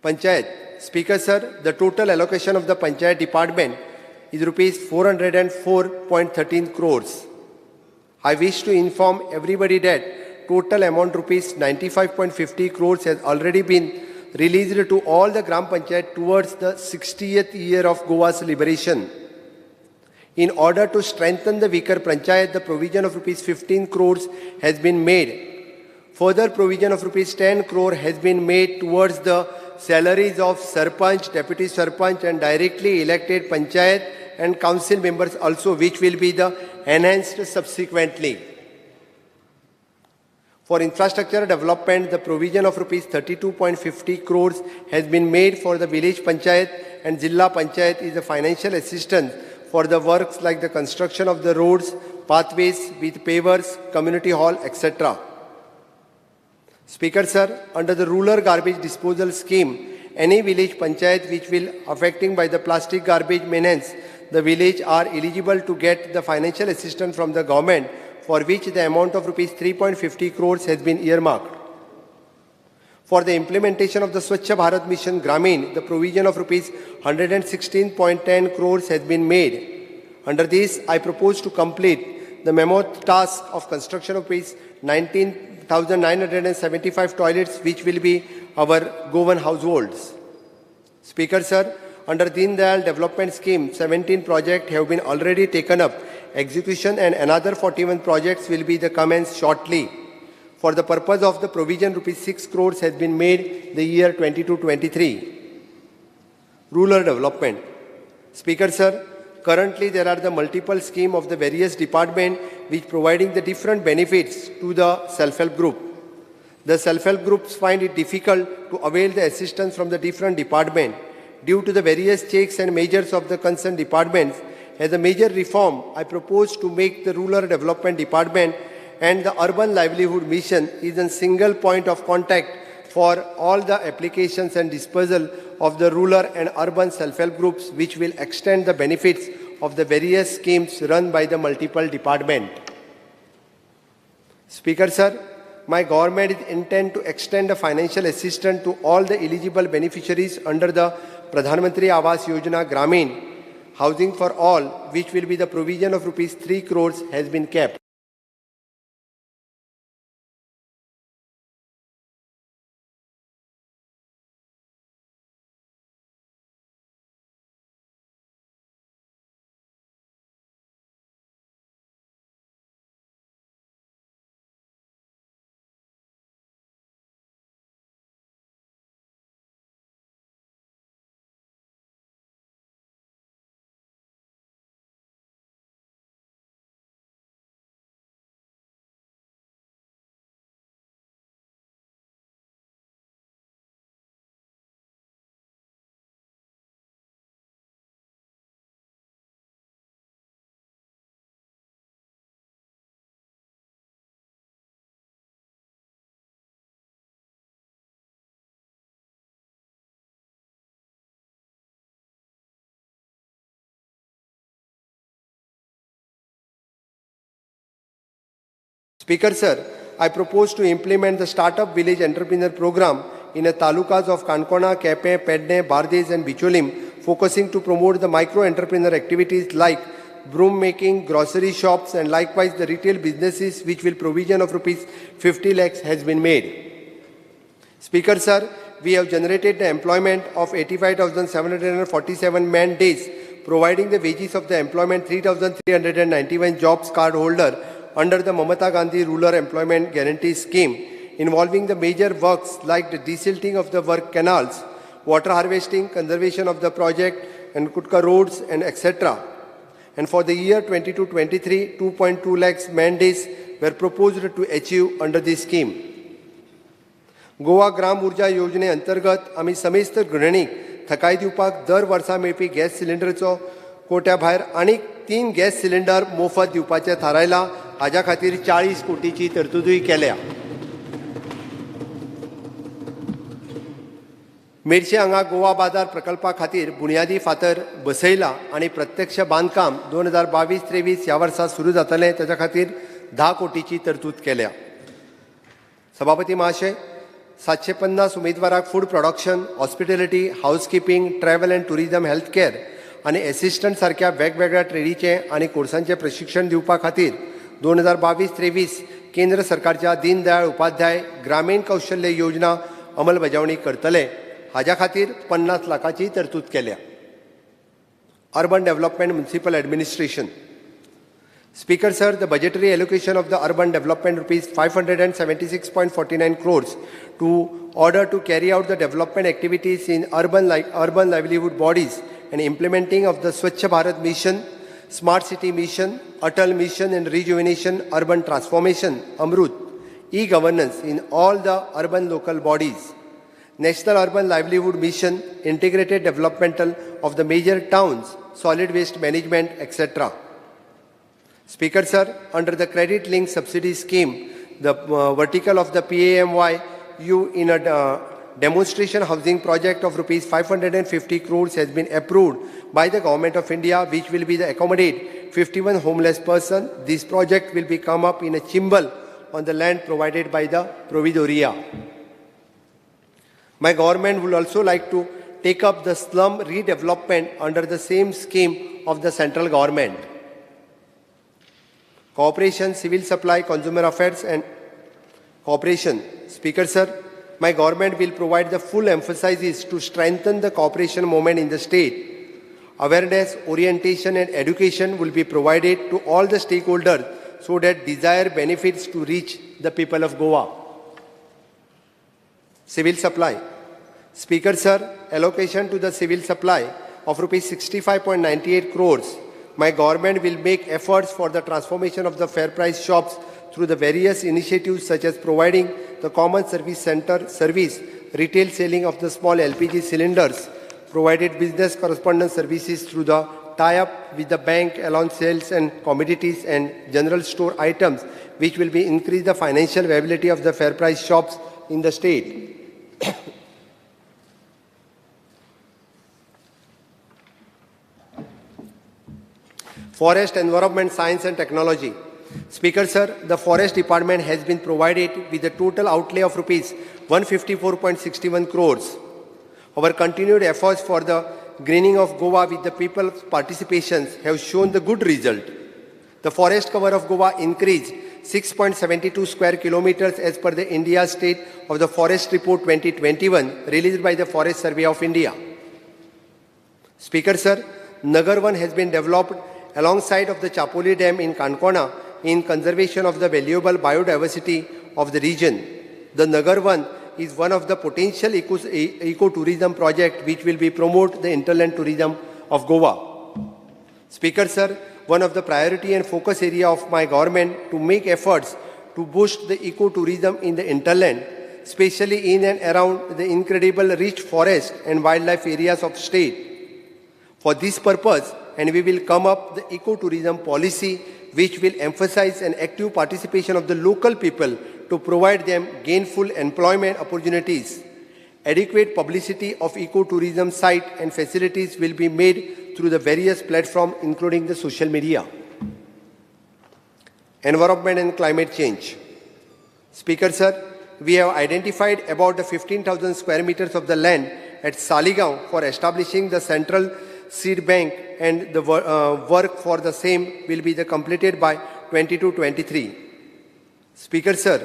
Panchayat. Speaker Sir, the total allocation of the Panchayat Department is rupees 404.13 crores. I wish to inform everybody that total amount rupees 95.50 crores has already been released to all the Gram Panchayat towards the 60th year of Goa's liberation. In order to strengthen the weaker Panchayat, the provision of rupees 15 crores has been made. Further provision of rupees 10 crore has been made towards the salaries of Sarpanch, Deputy Sarpanch and directly elected Panchayat and Council members also, which will be the enhanced subsequently. For infrastructure development, the provision of rupees 32.50 crores has been made for the village panchayat and Jilla Panchayat is a financial assistance for the works like the construction of the roads, pathways with pavers, community hall, etc. Speaker Sir, under the rural garbage disposal scheme, any village panchayat which will affecting by the plastic garbage maintenance, the village are eligible to get the financial assistance from the government, for which the amount of rupees 3.50 crores has been earmarked. For the implementation of the Swachh Bharat Mission Gramin, the provision of rupees 116.10 crores has been made. Under this, I propose to complete the mammoth task of construction of rupees 19,975 toilets, which will be our Goan households. Speaker Sir, under Deen Dayal Development Scheme, 17 projects have been already taken up. Execution and another 41 projects will be commenced shortly. For the purpose of the provision, rupees 6 crores has been made the year 22-23. Rural development. Speaker Sir, currently there are the multiple schemes of the various departments which providing the different benefits to the self-help group. The self-help groups find it difficult to avail the assistance from the different departments due to the various checks and measures of the concerned departments. As a major reform, I propose to make the Rural Development Department and the Urban Livelihood Mission is a single point of contact for all the applications and disposal of the rural and urban self-help groups, which will extend the benefits of the various schemes run by the multiple departments. Speaker Sir, my government is intent to extend the financial assistance to all the eligible beneficiaries under the Pradhan Mantri Awas Yojana Gramin Housing for All, which will be the provision of rupees 3 crores has been kept. Speaker Sir, I propose to implement the Startup Village Entrepreneur Program in the talukas of Kankona, Kepe, Pedne, Bardes and Bicholim, focusing to promote the micro-entrepreneur activities like broom making, grocery shops and likewise the retail businesses, which will provision of rupees 50 lakhs has been made. Speaker Sir, we have generated the employment of 85,747 man days, providing the wages of the employment 3,391 jobs card holder under the Mamata Gandhi Rural Employment Guarantee Scheme, involving the major works like the desilting of the work canals, water harvesting, conservation of the project, and Kutka roads, and etc. And for the year 22-23, 2.2 lakhs man days were proposed to achieve under this scheme. Goa ग्राम उर्जा योजने अंतर्गत आम्ही समेस्त गृहिणीक थकाय दिवपाक दर वर्सा मेळपी gas सिलिंडरचो कोट्या भायर आनीक 3 gas cylinder मोफत दिवपाचें थारायलां. हाज्या खातीर 40 कोटीची तरतूदय केल्या. मेर्शे हांगा गोवा बाजार प्रकल्पा खातीर बुनयादी फातर बसयला आनी प्रत्यक्ष बांदकाम 2022-23 ह्या वर्सा सुरू जातलें. ताच्या खातीर 10 कोटीची तरतूद केल्या. सभापती महाशय, 750 उमेदवाराक food production, hospitality, housekeeping, travel and tourism, health care आनी एसिस्टंट सारख्या वेगवेगळ्या ट्रेडीचे आनी कोर्सांचे प्रशिक्षण दिवपा खातीर 2022-23 केंद्र सरकारच्या दीनदयाळ उपाध्याय ग्रामीण कौशल्य योजना अंमलबजावणी करतले. हाज्या खातीर 50 लाखाची तरतूद केल्या. Urban development municipal administration. Speaker Sir, the budgetary allocation of the urban development rupees 576.49 crores to order to carry out the development activities in urban livelihood bodies and implementing of the Swachh Bharat Mission, Smart City Mission, Atal Mission and Rejuvenation Urban Transformation, Amrut, e-governance in all the urban local bodies, National Urban Livelihood Mission, integrated developmental of the major towns, solid waste management, etc. Speaker Sir, under the credit linked subsidy scheme, the vertical of the PAMYU in a demonstration housing project of rupees 550 crores has been approved by the Government of India, which will be the accommodate 51 homeless person. This project will be come up in a chimbal on the land provided by the Providoria. My government would also like to take up the slum redevelopment under the same scheme of the central government. Cooperation, Civil Supply, Consumer Affairs and Cooperation. Speaker Sir, my government will provide the full emphasis to strengthen the cooperation movement in the state. Awareness, orientation and education will be provided to all the stakeholders so that desired benefits to reach the people of Goa. Civil Supply. Speaker Sir, allocation to the civil supply of rupees 65.98 crores. My government will make efforts for the transformation of the fair price shops through the various initiatives such as providing the common service center service, retail selling of the small LPG cylinders, provided business correspondence services through the tie-up with the bank along sales and commodities and general store items, which will be increase the financial viability of the fair price shops in the state. Forest, Environment, Science and Technology. Speaker, sir, the Forest Department has been provided with a total outlay of rupees 154.61 crores. Our continued efforts for the greening of Goa with the people's participations have shown the good result. The forest cover of Goa increased 6.72 square kilometers as per the India State of the Forest Report 2021 released by the Forest Survey of India. Speaker, sir, Nagar 1 has been developed alongside of the Chapoli Dam in Kankona in conservation of the valuable biodiversity of the region. The Nagar 1 is one of the potential ecotourism project which will be promote the interland tourism of Goa. Speaker, sir, one of the priority and focus area of my government to make efforts to boost the ecotourism in the hinterland, especially in and around the incredible rich forest and wildlife areas of state. For this purpose, and we will come up the ecotourism policy which will emphasize an active participation of the local people to provide them gainful employment opportunities. Adequate publicity of ecotourism site and facilities will be made through the various platforms including the social media. Environment and climate change. Speaker, sir, we have identified about the 15,000 square meters of the land at Saligaon for establishing the central seed bank, and the work for the same will be completed by 22-23. Speaker, sir,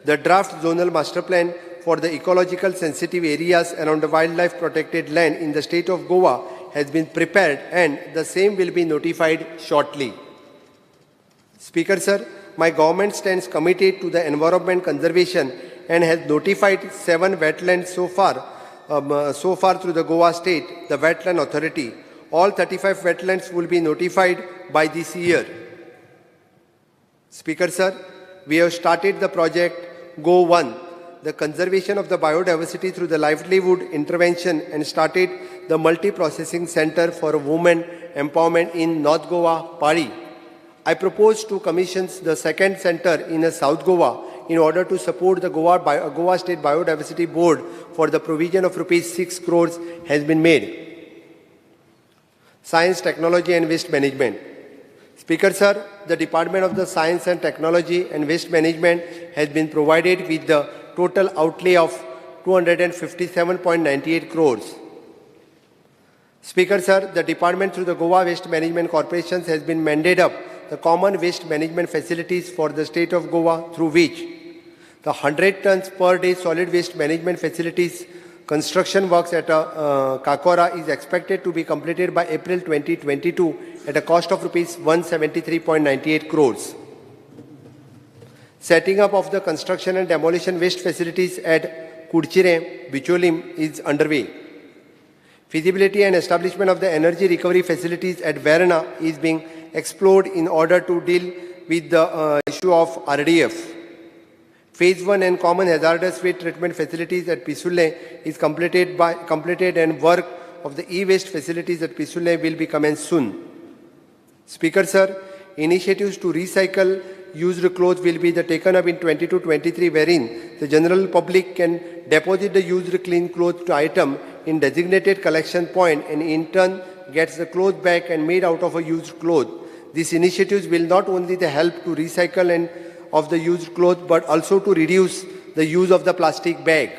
the draft zonal master plan for the ecological sensitive areas around the wildlife protected land in the state of Goa has been prepared and the same will be notified shortly. Speaker, sir, my government stands committed to the environment conservation and has notified 7 wetlands so far through the Goa State, the Wetland Authority. All 35 wetlands will be notified by this year. Speaker, sir, we have started the project Go 1, the conservation of the biodiversity through the livelihood intervention, and started the multi-processing center for women empowerment in North Goa, Pali. I propose to commission the second center in South Goa in order to support the Goa State Biodiversity Board for the provision of rupees 6 crores has been made. Science, Technology and Waste Management. Speaker, sir, the Department of the Science and Technology and Waste Management has been provided with the total outlay of 257.98 crores. Speaker, sir, the department through the Goa Waste Management Corporation has been mandated up the common waste management facilities for the state of Goa, through which the 100 tons per day solid waste management facilities construction works at Kakora is expected to be completed by April 2022 at a cost of rupees 173.98 crores. Setting up of the construction and demolition waste facilities at Kudchire, Bicholim is underway. Feasibility and establishment of the energy recovery facilities at Verna is being explored in order to deal with the issue of RDF. Phase 1 and common hazardous waste treatment facilities at Pisulle is completed and work of the e-waste facilities at Pisulle will be commenced soon. Speaker, sir, initiatives to recycle used clothes will be taken up in 22-23, wherein the general public can deposit the used clean clothes item in designated collection point and in turn gets the clothes back and made out of a used cloth. These initiatives will not only help to recycle and of the used cloth but also to reduce the use of the plastic bag.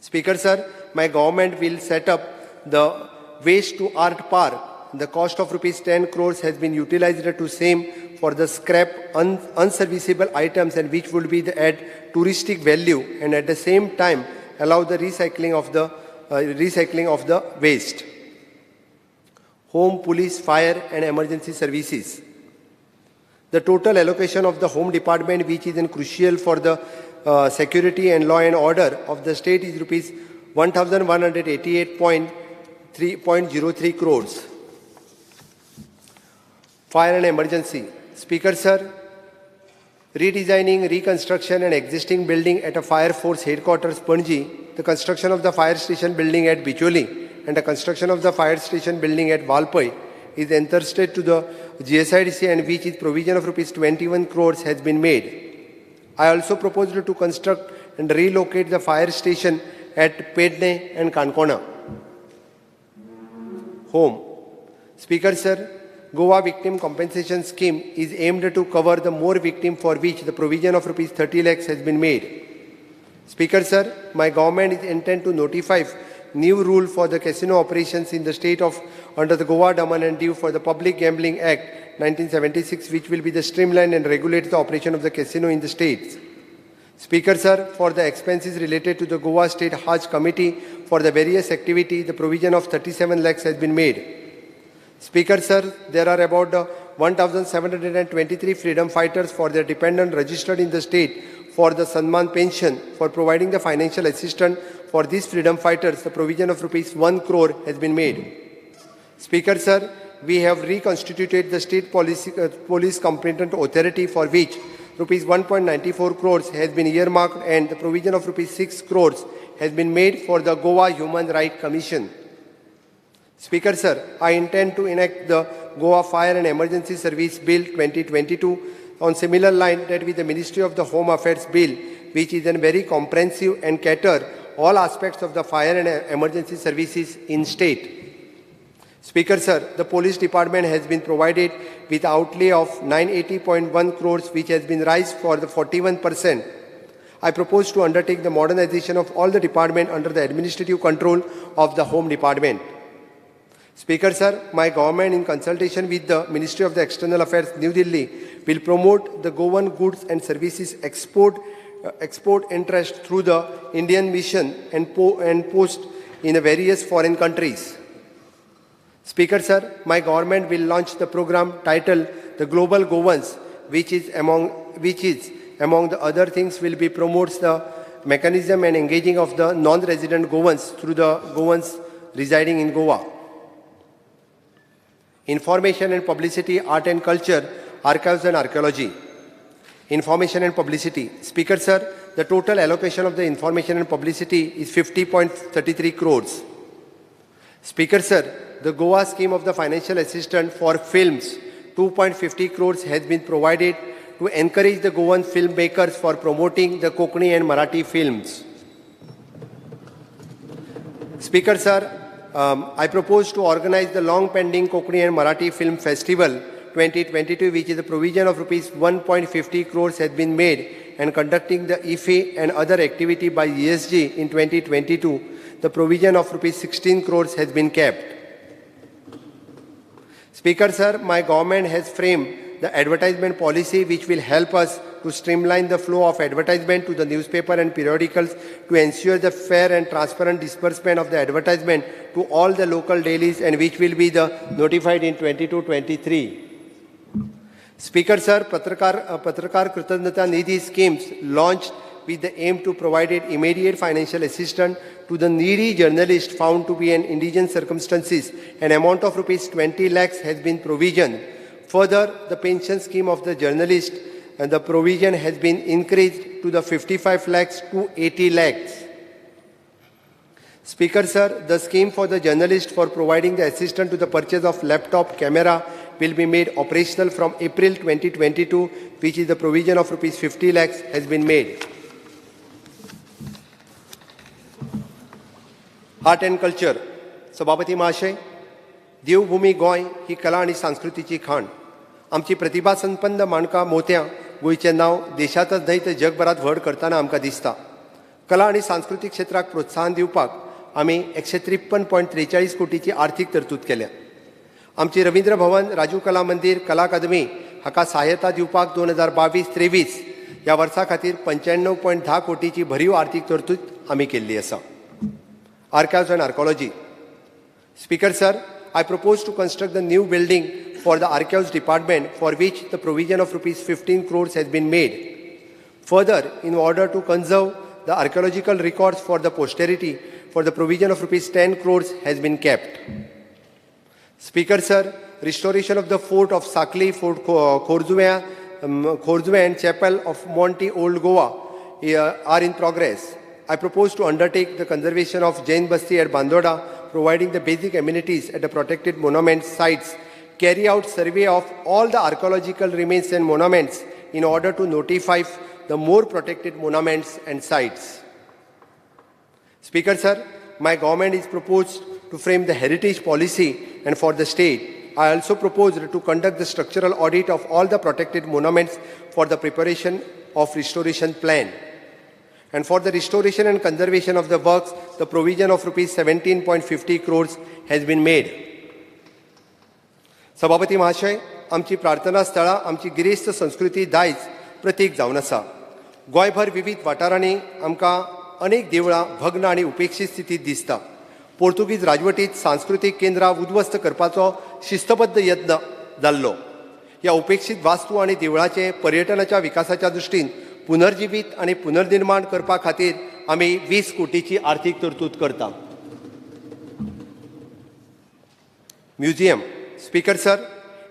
Speaker, sir, my government will set up the Waste to Art Park. The cost of rupees 10 crores has been utilized to same for the scrap unserviceable items and which would be add touristic value and at the same time allow the recycling of the waste. Home, police, fire and emergency services. The total allocation of the Home Department, which is crucial for the security and law and order of the state, is rupees 1,188.03 crores. Fire and emergency. Speaker, sir, redesigning, reconstruction and existing building at a Fire Force Headquarters, Panji, the construction of the fire station building at Bicholi and the construction of the fire station building at Valpai is entrusted to the GSIDC and which is provision of rupees 21 crores has been made. I also proposed to construct and relocate the fire station at Pedne and Kankona. Home. Speaker, sir, Goa Victim Compensation Scheme is aimed to cover the more victims for which the provision of rupees 30 lakhs has been made. Speaker, sir, my government is intent to notify new rule for the casino operations in the state of under the Goa Daman and Diu for the Public Gambling Act 1976, which will be the streamline and regulate the operation of the casino in the states. Speaker, sir, for the expenses related to the Goa State Hajj Committee for the various activity, the provision of 37 lakhs has been made. Speaker, sir, there are about 1,723 freedom fighters for their dependent registered in the state for the Sanman pension. For providing the financial assistance for these freedom fighters, the provision of rupees 1 crore has been made. Speaker, sir, we have reconstituted the state police competent authority for which rupees 1.94 crores has been earmarked and the provision of rupees 6 crores has been made for the Goa Human Rights Commission. Speaker, sir, I intend to enact the Goa Fire and Emergency Service Bill 2022 on similar line that with the Ministry of the Home Affairs Bill, which is a very comprehensive and cater all aspects of the fire and emergency services in state. Speaker, sir, the police department has been provided with outlay of 980.1 crores, which has been raised for the 41%. I propose to undertake the modernization of all the department under the administrative control of the Home Department. Speaker, sir, my government in consultation with the Ministry of the External Affairs, New Delhi, will promote the Goan goods and services export interest through the Indian mission and post in various foreign countries. Speaker, sir, my government will launch the program titled The Global Goans, which is among the other things will be promotes the mechanism and engaging of the non-resident Goans through the Goans residing in Goa. Information and publicity, art and culture, archives and archaeology. Information and publicity. Speaker, sir, the total allocation of the information and publicity is 50.33 crores. Speaker, sir, the Goa scheme of the financial assistance for films, 2.50 crores has been provided to encourage the Goan filmmakers for promoting the Konkani and Marathi films. Speaker, sir, I propose to organize the long-pending Konkani and Marathi Film Festival 2022, which is the provision of rupees 1.50 crores has been made and conducting the IFE and other activity by ESG in 2022. The provision of rupees 16 crores has been kept. Speaker, sir, my government has framed the advertisement policy which will help us to streamline the flow of advertisement to the newspaper and periodicals to ensure the fair and transparent disbursement of the advertisement to all the local dailies and which will be notified in 22-23. Speaker, sir, Patrakar Kritanyata Nidhi schemes launched with the aim to provide immediate financial assistance to the needy journalist found to be in indigent circumstances. An amount of rupees 20 lakhs has been provisioned. Further, the pension scheme of the journalist and the provision has been increased to the 55 lakhs to 80 lakhs. Speaker, sir, the scheme for the journalist for providing the assistance to the purchase of laptop camera will be made operational from April 2022, which is the provision of rupees 50 lakhs has been made. Art and culture. सभापती महाशय, देवभूमी गोंय ही कला आणि संस्कृतीची खाण. आमची प्रतिभा संपन्न माणका मोत्यां गोंयचें नांव देशांतच न्हय तर जगभरात व्हड करताना आमकां दिसता. कला आणि सांस्कृतीक क्षेत्राक प्रोत्साहन दिवपाक आमी 153.43 कोटीची आर्थीक तरतूद केल्या. आमची रवींद्र भवन, राजीव कला मंदिर, कला अकादमी हाका सहाय्यता दिवपाक 2022-23 ह्या वर्सा खातीर 95.10 कोटीची भरीव आर्थीक तरतूद आमी केल्ली आसा. Archives and Archaeology. Speaker, sir, I propose to construct the new building for the Archives Department for which the provision of rupees 15 crores has been made. Further, in order to conserve the archaeological records for the posterity, for the provision of rupees 10 crores has been kept. Speaker, sir, restoration of the fort of Sakli, Fort Khorzuwe and Chapel of Monte Old Goa are in progress. I propose to undertake the conservation of Jain Basti at Bandoda, providing the basic amenities at the protected monument sites, carry out survey of all the archaeological remains and monuments in order to notify the more protected monuments and sites. Speaker, sir, my government is proposed to frame the heritage policy and for the state. I also proposed to conduct the structural audit of all the protected monuments for the preparation of restoration plan. And for the restoration and conservation of the works, the provision of rupees 17.50 crores has been made. सभापती महाशय, आमची प्रार्थना स्थळां आमची गिरेस्त संस्कृती दायज प्रतीक जावन आसा. गोंयभर विविध वाठारांनी आमकां अनेक देवळां भग्न आनी उपेक्षीत स्थितीत दिसता. पोर्तुगीज राजवटीत सांस्कृतीक केंद्रां उद्ध्वस्त करपाचो शिस्तबद्ध यत्न जाल्लो. ह्या उपेक्षीत वास्तू आनी देवळांचे पर्यटनाच्या विकासाच्या दृश्टीन पुनर्जीवीत आनी पुनर्निर्माण करपा खातीर आमी 20 कोटीची आर्थीक तरतूद करता. Museum. Speaker sir,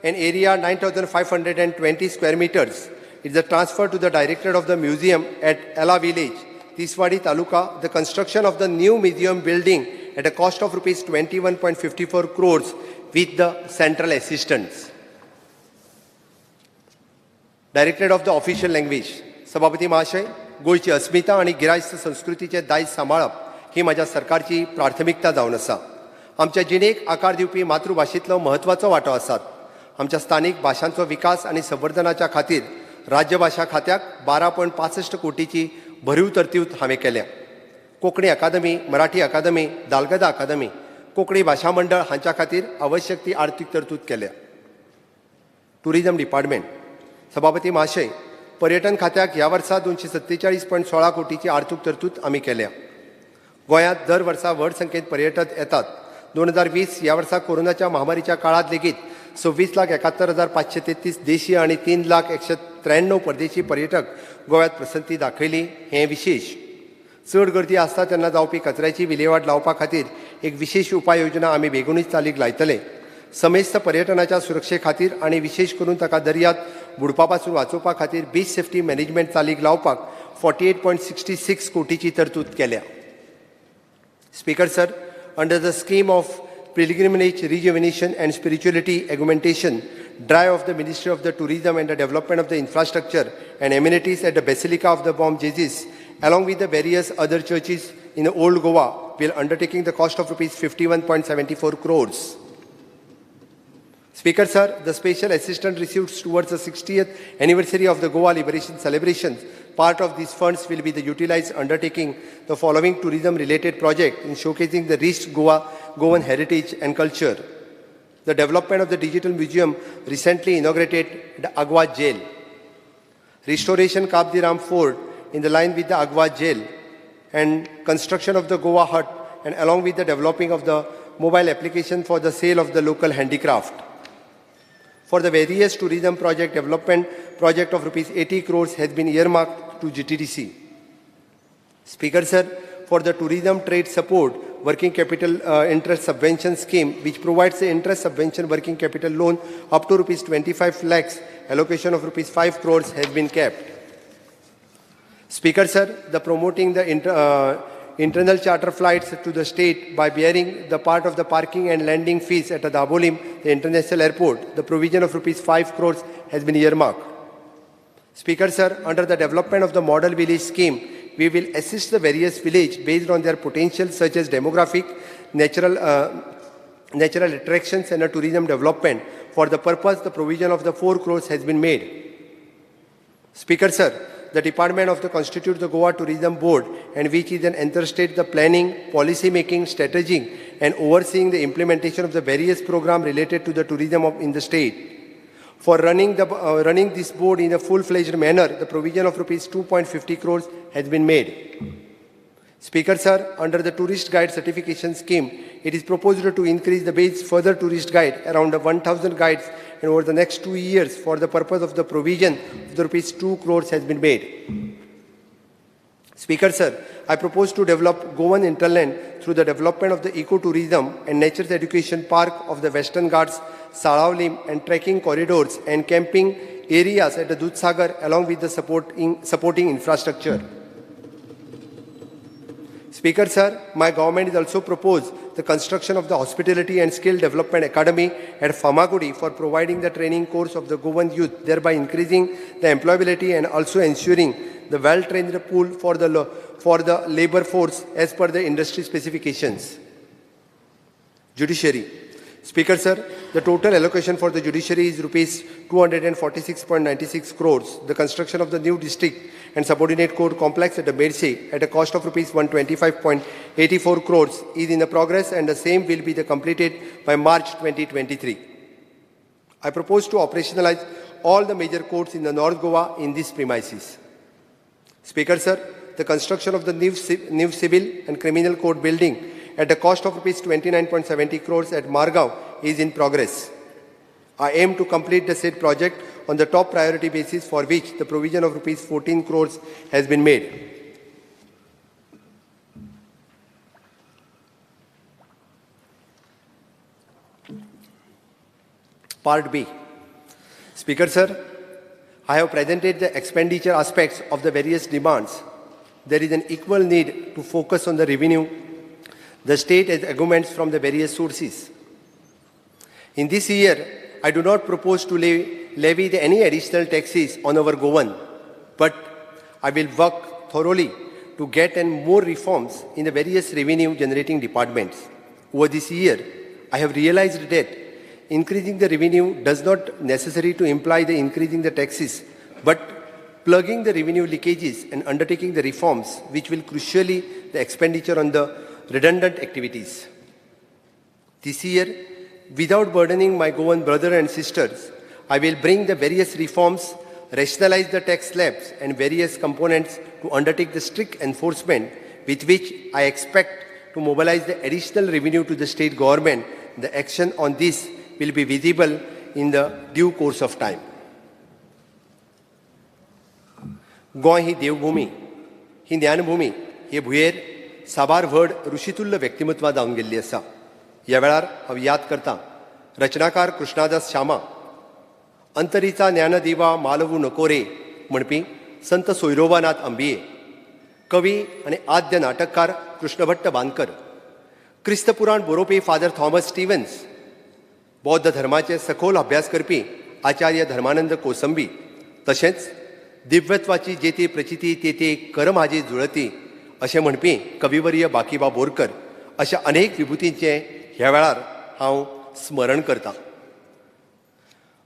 an area 9,520 square meters is the transfer to the director of the museum at Ella village, Tiswadi Taluka. The construction of the new museum building at a cost of rupees 21.54 crores with the central assistance. Directorate of the official language. सभापती महाशय, गोयची अस्मिता आणि गिरायस्त संस्कृतीचे दायज सांबाळप ही माझ्या सरकारची प्राथमिकता जावन आसा. आमच्या जिणेक आकार दिवपी मातृभाषेतलो महत्वाचो वांटो आसात. आमच्या स्थानीक भाशांचो विकास आनी संवर्धनाच्या खातीर राज्यभाषा खात्याक 12.65 कोटीची भरीव तरतूद हांवें केल्या. कोंकणी अकादमी, मराठी अकादमी, दालगदा अकादमी, कोंकणी भाशा मंडळ हांच्या खातीर आवश्यक ती आर्थीक तरतूद केल्या. Tourism department. सभापती महाशय, पर्यटन खात्याक ह्या वर्सा 247.16 कोटीची आर्थीक तरतूद आमी केल्या. गोंयांत दर वर्सा व्हड संख्येन पर्यटक येतात. 2020 ह्या वर्सा कोरोनाच्या महामारीच्या काळात लेगीत 26,71,533 देशी आणि 3,193 परदेशी पर्यटक गोव्यात पसंती दाखयली. हे विशेष. चड गर्दी आसता तेन्ना जावपी कचऱ्याची विलेवाट लावपा खातीर एक विशेष उपाय योजना आमी बेगूनच चालीक लायतले. समेस्त पर्यटनाच्या सुरक्षे खातीर आनी विशेष करून ताका दर्यांत बुडपा पासून वाचोवपा खातीर बीच सेफ्टी मॅनेजमेंट चालीक लावपाक 48.66 कोटीची तरतूद केल्या. Speaker sir, under the scheme of pilgrimage rejuvenation and spirituality augmentation drive of the Ministry of the Tourism and the Development of the Infrastructure and Amenities at the Basilica of the Bom Jesus, along with the various other churches in the Old Goa, will undertaking the cost of rupees 51.74 crores. Speaker sir, the special assistant received towards the 60th anniversary of the Goa Liberation celebrations. Part of these funds will be utilized undertaking the following tourism-related project in showcasing the rich Goan heritage and culture. The development of the digital museum recently inaugurated the Agwa Jail. Restoration Kabdiram Fort in the line with the Agwa Jail and construction of the Goa Hut, and along with the developing of the mobile application for the sale of the local handicraft. For the various tourism project development project of rupees 80 crores has been earmarked to GTDC. Speaker sir, for the tourism trade support working capital interest subvention scheme, which provides the interest subvention working capital loan up to rupees 25 lakhs, allocation of rupees 5 crores has been kept. Speaker sir, the promoting the internal charter flights to the state by bearing the part of the parking and landing fees at the Dabolim, the international airport, the provision of rupees 5 crores has been earmarked. Speaker sir, under the development of the model village scheme, we will assist the various villages based on their potential such as demographic, natural attractions and tourism development. For the purpose, the provision of the 4 crores has been made. Speaker sir, the department of the constitute the Goa Tourism Board, and which is an interstate the planning, policy making, strategy and overseeing the implementation of the various programs related to the tourism in the state. For running this board in a full-fledged manner, the provision of rupees 2.50 crores has been made. Speaker sir, under the tourist guide certification scheme, it is proposed to increase the base further tourist guide around 1,000 guides, and over the next 2 years for the purpose of the provision of the rupees 2 crores has been made. Speaker sir, I propose to develop Goan hinterland through the development of the ecotourism and nature education park of the Western Ghats, Saravlim and trekking corridors and camping areas at the Dudhsagar along with the supporting infrastructure. Speaker sir, my government has also proposed the construction of the Hospitality and Skill Development Academy at Famagudi for providing the training course of the Goan youth, thereby increasing the employability and also ensuring the well-trained pool for the labor force as per the industry specifications. Judiciary. Speaker, sir, the total allocation for the judiciary is rupees 246.96 crores. The construction of the new district and subordinate court complex at the Medse at a cost of rupees 125.84 crores is in the progress, and the same will be completed by March 2023. I propose to operationalize all the major courts in the North Goa in these premises. Speaker, sir, the construction of the new civil and criminal court building at the cost of rupees 29.70 crores at Margao is in progress. I aim to complete the said project on the top priority basis, for which the provision of rupees 14 crores has been made. Part B. Speaker, sir, I have presented the expenditure aspects of the various demands. There is an equal need to focus on the revenue the state has augments from the various sources. In this year, I do not propose to levy any additional taxes on our Goan, but I will work thoroughly to get in more reforms in the various revenue-generating departments. Over this year, I have realized that increasing the revenue does not necessarily to imply the increasing the taxes, but plugging the revenue leakages and undertaking the reforms which will crucially the expenditure on the redundant activities. This year, without burdening my Goan brothers and sisters, I will bring the various reforms, rationalize the tax slabs and various components to undertake the strict enforcement with which I expect to mobilize the additional revenue to the state government. The action on this will be visible in the due course of time. Goa ही देवभूमी, ही ज्ञानभूमी, हे भुयेर साबार व्हड ऋषितुल्य व्यक्तिमत्वां जावन गेल्लीं आसा. ह्या वेळार हांव याद करतां रचनाकार कृष्णादास श्यामा, अंतरीचा ज्ञानदिवा मालवू नको रे म्हणपी संत सोयरोबानाथ अंबिये, कवी आनी आद्य नाटककार कृष्णभट्ट बांदकर, क्रिस्तपुराण बरोवपी फादर थॉमस स्टीव्हन्स, बौद्ध धर्माचे सखोल अभ्यास करपी आचार्य धर्मानंद कोसंबी, तशेंच दिव्यत्वाची जेती प्रचिती तेते कर म्हाजी जुळती अशें म्हणपी कविवर्य बाकीबा बोरकर, अशा अनेक विभुतींचे ह्या वेळार हांव स्मरण करतां.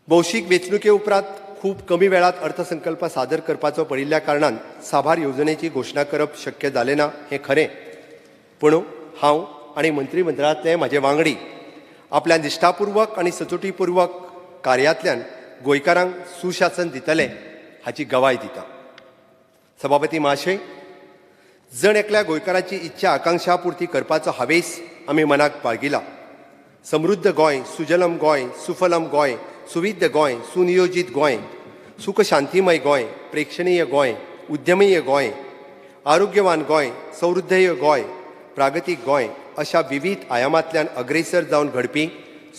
भौशीक वेंचणुके उपरांत खूब कमी वेळात अर्थसंकल्प सादर करपाचो पडिल्ल्या कारणान साबार येवजणेची घोशणा करप शक्य जालें ना हें खरें. पूण हांव आनी मंत्रिमंडळांतले म्हाजे वांगडी आपल्या निश्ठापूर्वक आनी सचोटीपूर्वक कार्यांतल्यान गोंयकारांक सुशासन दितले हाची गवाय दिता. सभापती महाशय, जण एकल्या गोंयकाराची इच्छा आकांक्षा पुर्ती करपाचो हावेस आमी मनाक बाळगिला. समृद्ध गोंय, सुजलम गोंय, सुफलम गोंय, सुविद्य गोंय, सुनियोजीत गोंय, सुख शांतीमय गोंय, प्रेक्षणीय गोंय, उद्यमीय गोंय, आरोग्यवान गोंय, समृद्धय गोंय, प्रागतीक गोंय अशा विविध आयामांतल्यान अग्रेसर जावन घडपी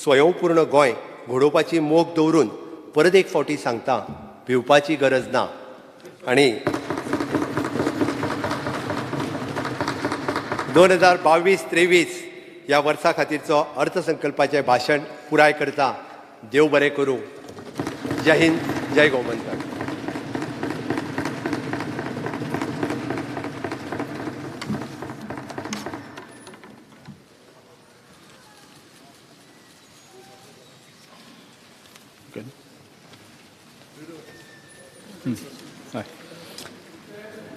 स्वयंपूर्ण गोंय घडोवपाची मोख दवरून परत एक फावटी सांगता, भिवपाची गरज ना. आनी 2022-23 ह्या वर्सा खातीरचो अर्थसंकल्पाचें भाशण पुराय करता. देव बरें करूं. जय हिंद, जय Gomantak.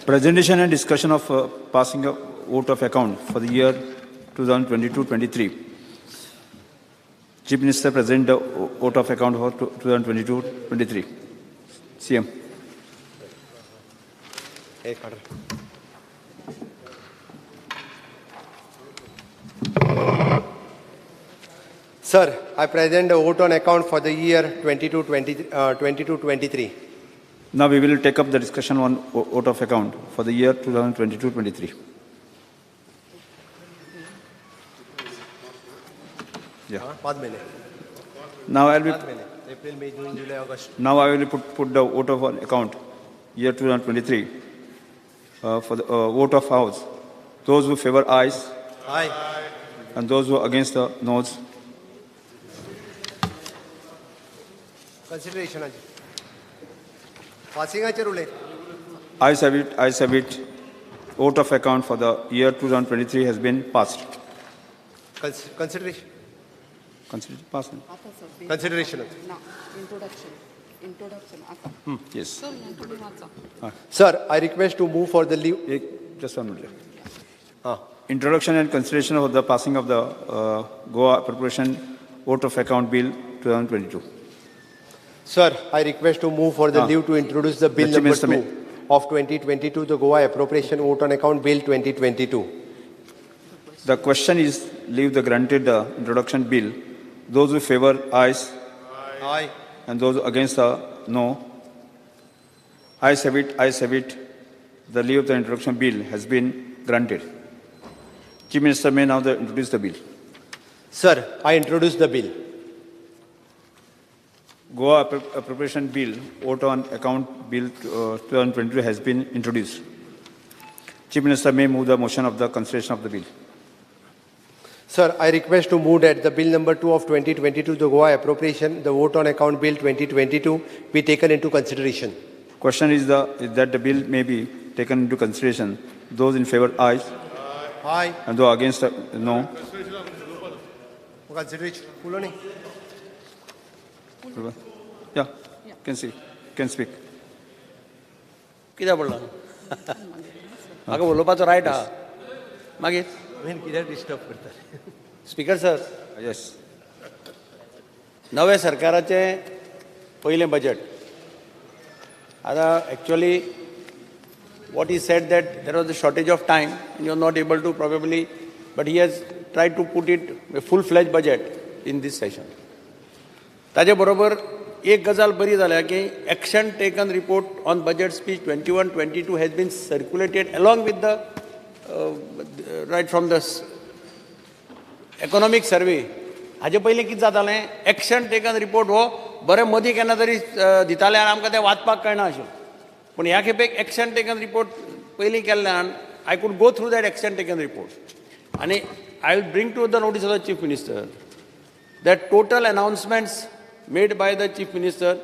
Presentation and discussion of passing a vote of account for the year 2022-23. Chief Minister present the vote of account for 2022-23. CM. Sir, I present the vote on account for the year 22-23. Now we will take up the discussion on vote of account for the year 2022-23. Yeah. Now I will put the vote of account year 2023 for the vote of House. Those who favor ayes. Aye. And those who are against the noes. Consideration. Passing a Ayes have it. Ayes have it. Vote of account for the year 2023 has been passed. Consideration. Consider passing. आता sir consideration ना introduction आता Yes. Sir या तुम्ही वाचा sir I request to move for the leave Just 1 minute. हां Introduction and consideration of the passing of the Goa Appropriation Vote of Account Bill 2022. Sir, I request to move for the leave to introduce the bill Let me number 2 submit. of 2022, the Goa Appropriation Vote on Account Bill 2022. The question is, leave the granted the introduction bill. Those who favor ayes Aye. and those against the no. Ayes have it, ayes have it. The leave of the introduction bill has been granted. Chief Minister may now introduce the bill. Sir, I introduce the bill. Goa Appropriation Bill, Vote on Account Bill 2022 has been introduced. Chief Minister may move the motion of the consideration of the bill. Sir, I request to move that the bill number 2 of 2022, the Goa Appropriation, the Vote on Account Bill 2022, be taken into consideration. Question is that the bill may be taken into consideration. Those in favor, ayes, Aye. and those against, no. Consideration. Yeah, can see, can speak. कित्याक बोलला म्हाका उलोवपाचो riot आहा मागीर कित्याक disturb करता speaker sir Yes. नवे सरकाराचें पयलें बजेट आतां actually what he said that there was a shortage of time and you are not able to probably, but he has tried to put it a full-fledged budget in this session. ताजे बरोबर एक गजाल बरी जाल्या की action taken report on budget speech 21-22 has been circulated along with the right from the economic survey. हाजे पयलीं कितें जातालें action taken report हो बरें मदीं केन्ना तरी दिताले आनी आमकां तें वाचपाक कळना आशिल्लें पूण ह्या खेपेक एक्शन टेकन रिपोर्ट पयलीं केल्ल्यान I could go through that action taken report आनी I will bring to the notice of the chief minister that total announcements made by the chief minister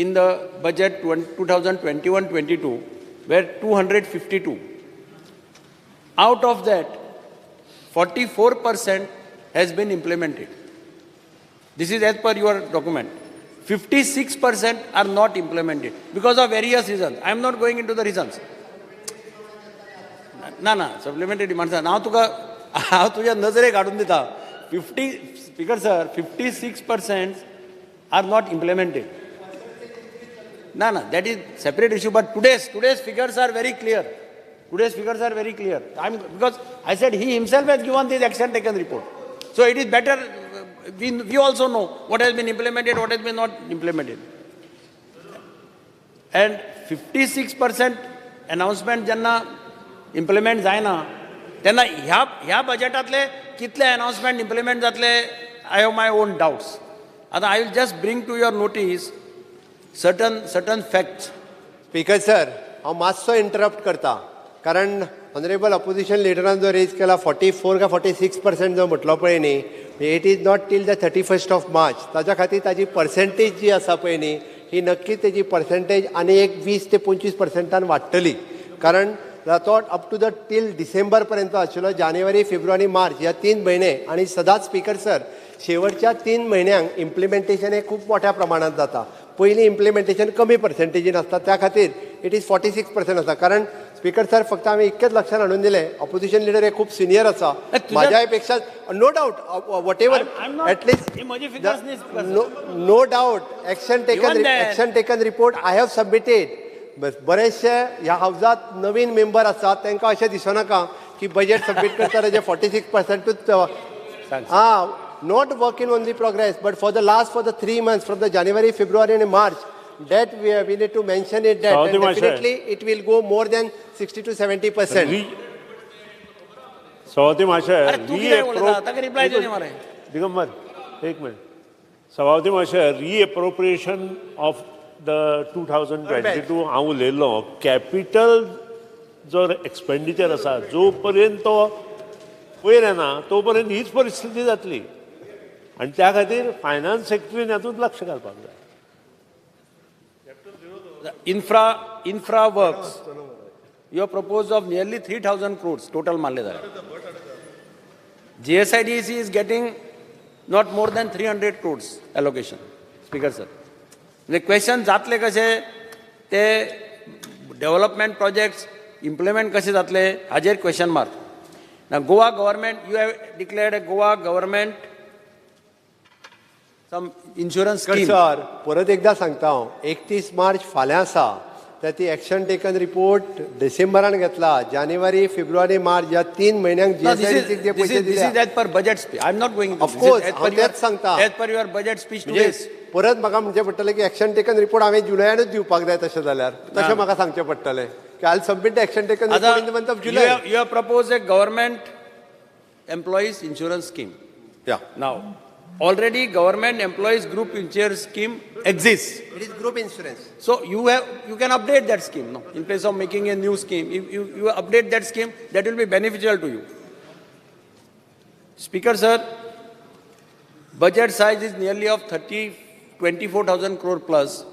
in the budget 2021-22 were 252. Out of that, 44% has been implemented. This is as per your document. 56% are not implemented because of various reasons. I am not going into the reasons. ना supplementary demands. हांव तुज्या नजरेक हाडून दिता 50 speaker sir 56% are not implemented. That is separate issue. But today's figures are very clear. Because I said he himself has given this action taken report. So it is better. We also know what has been implemented, what has been not implemented. And 56% announcement जेन्ना implement जायना तेन्ना ह्या बजेटांतले कितले announcement implement जातले I have my own doubts. आता I will just bring to your notice certain facts. Speaker sir हांव मातसो interrupt करता कारण ऑनरेबल अपोजिशन लिडरान जो रेज केला 44 का 46% जो म्हटलो पळय न्ही it is not till the 31st March ताच्या खातीर ताजी पर्सेंटेज जी आसा पळय न्ही ही नक्कीच तेजी पर्सेंटेज आनी एक 20 ते 25% वाडटली कारण तो up to the till December पर्यंत आशिल्लो जानेवारी फेब्रुवारी मार्च ह्या 3 म्हयने आनी सदांच स्पीकर सर शेवटच्या 3 म्हयन्यांक इम्प्लिमेंटेशन हे खूब मोठ्या प्रमाणात जाता पयलीं इम्प्लिमेंटेशन कमी पर्सेंटेजीन आसता त्या खातीर इट इज 46% आसा कारण स्पीकर सर फक्त आमी इतकेच लक्षात हाडून दिलें ऑपोजिशन लिडर हे खूप सिनियर आसा म्हाज्याय पेक्षा no doubt whatever at least no doubt action taken report I have submitted बरेचशे ह्या हाऊसात नवीन मेंबर आसात तांकां अशें दिसनाका की बजेट सबमीट करता जे 46% not working on the progress, but for the 3 months, from the January, February and March, that we need to mention it that and definitely it will go more than 60 to 70%. सभापती महाशय दिगंबर एक minute सभापती महाशय रीएप्रोप्रिएशन of the 2022 हांव उलयल्लो capital जो expenditure आसा जो पर्यंत तो वयर येना तो पर्यंत हीच परिस्थिती जातली आणि त्या खातीर फायनान्स सेक्टरीन हातूंत लक्ष घालपाक जाय infra works you have proposed of nearly 3,000 crores total मारले जाल्यार GSIDC is getting not more than 300 crores allocation. Speaker sir. The question जातले कशे ते development projects implement कशे जातले हाजेर question mark. Now Goa government, you have declared a Goa government some insurance scheme. Sir परत एकदा सांगता हांव 31 मार्च फाल्यां आसा तर ती एक्शन टेकन रिपोर्ट डिसेंबरान घेतला जानेवारी फेब्रुवारी मार्च ह्या 3 म्हयन्यांक No, this जीएसआयडीचे जे पैसे is दिले as per budget speech. I'm not going. Of This is course, as per हांव तेच सांगता. as per your budget speech म्हणजे today. परत म्हाका म्हणचें पडटलें की एक्शन टेकन रिपोर्ट हांवें जुलयानूच दिवपाक जाय तशें जाल्यार तशें म्हाका सांगचें पडटलें की I submit the action taken report in the month of July You have proposed a government employees insurance scheme. या Now, already government employees group insurance scheme exists. It is group insurance. So you can update that scheme. No, in place of making a new scheme, if you update that scheme, that will be beneficial to you. Speaker sir, budget size is nearly of 24,000 crore plus.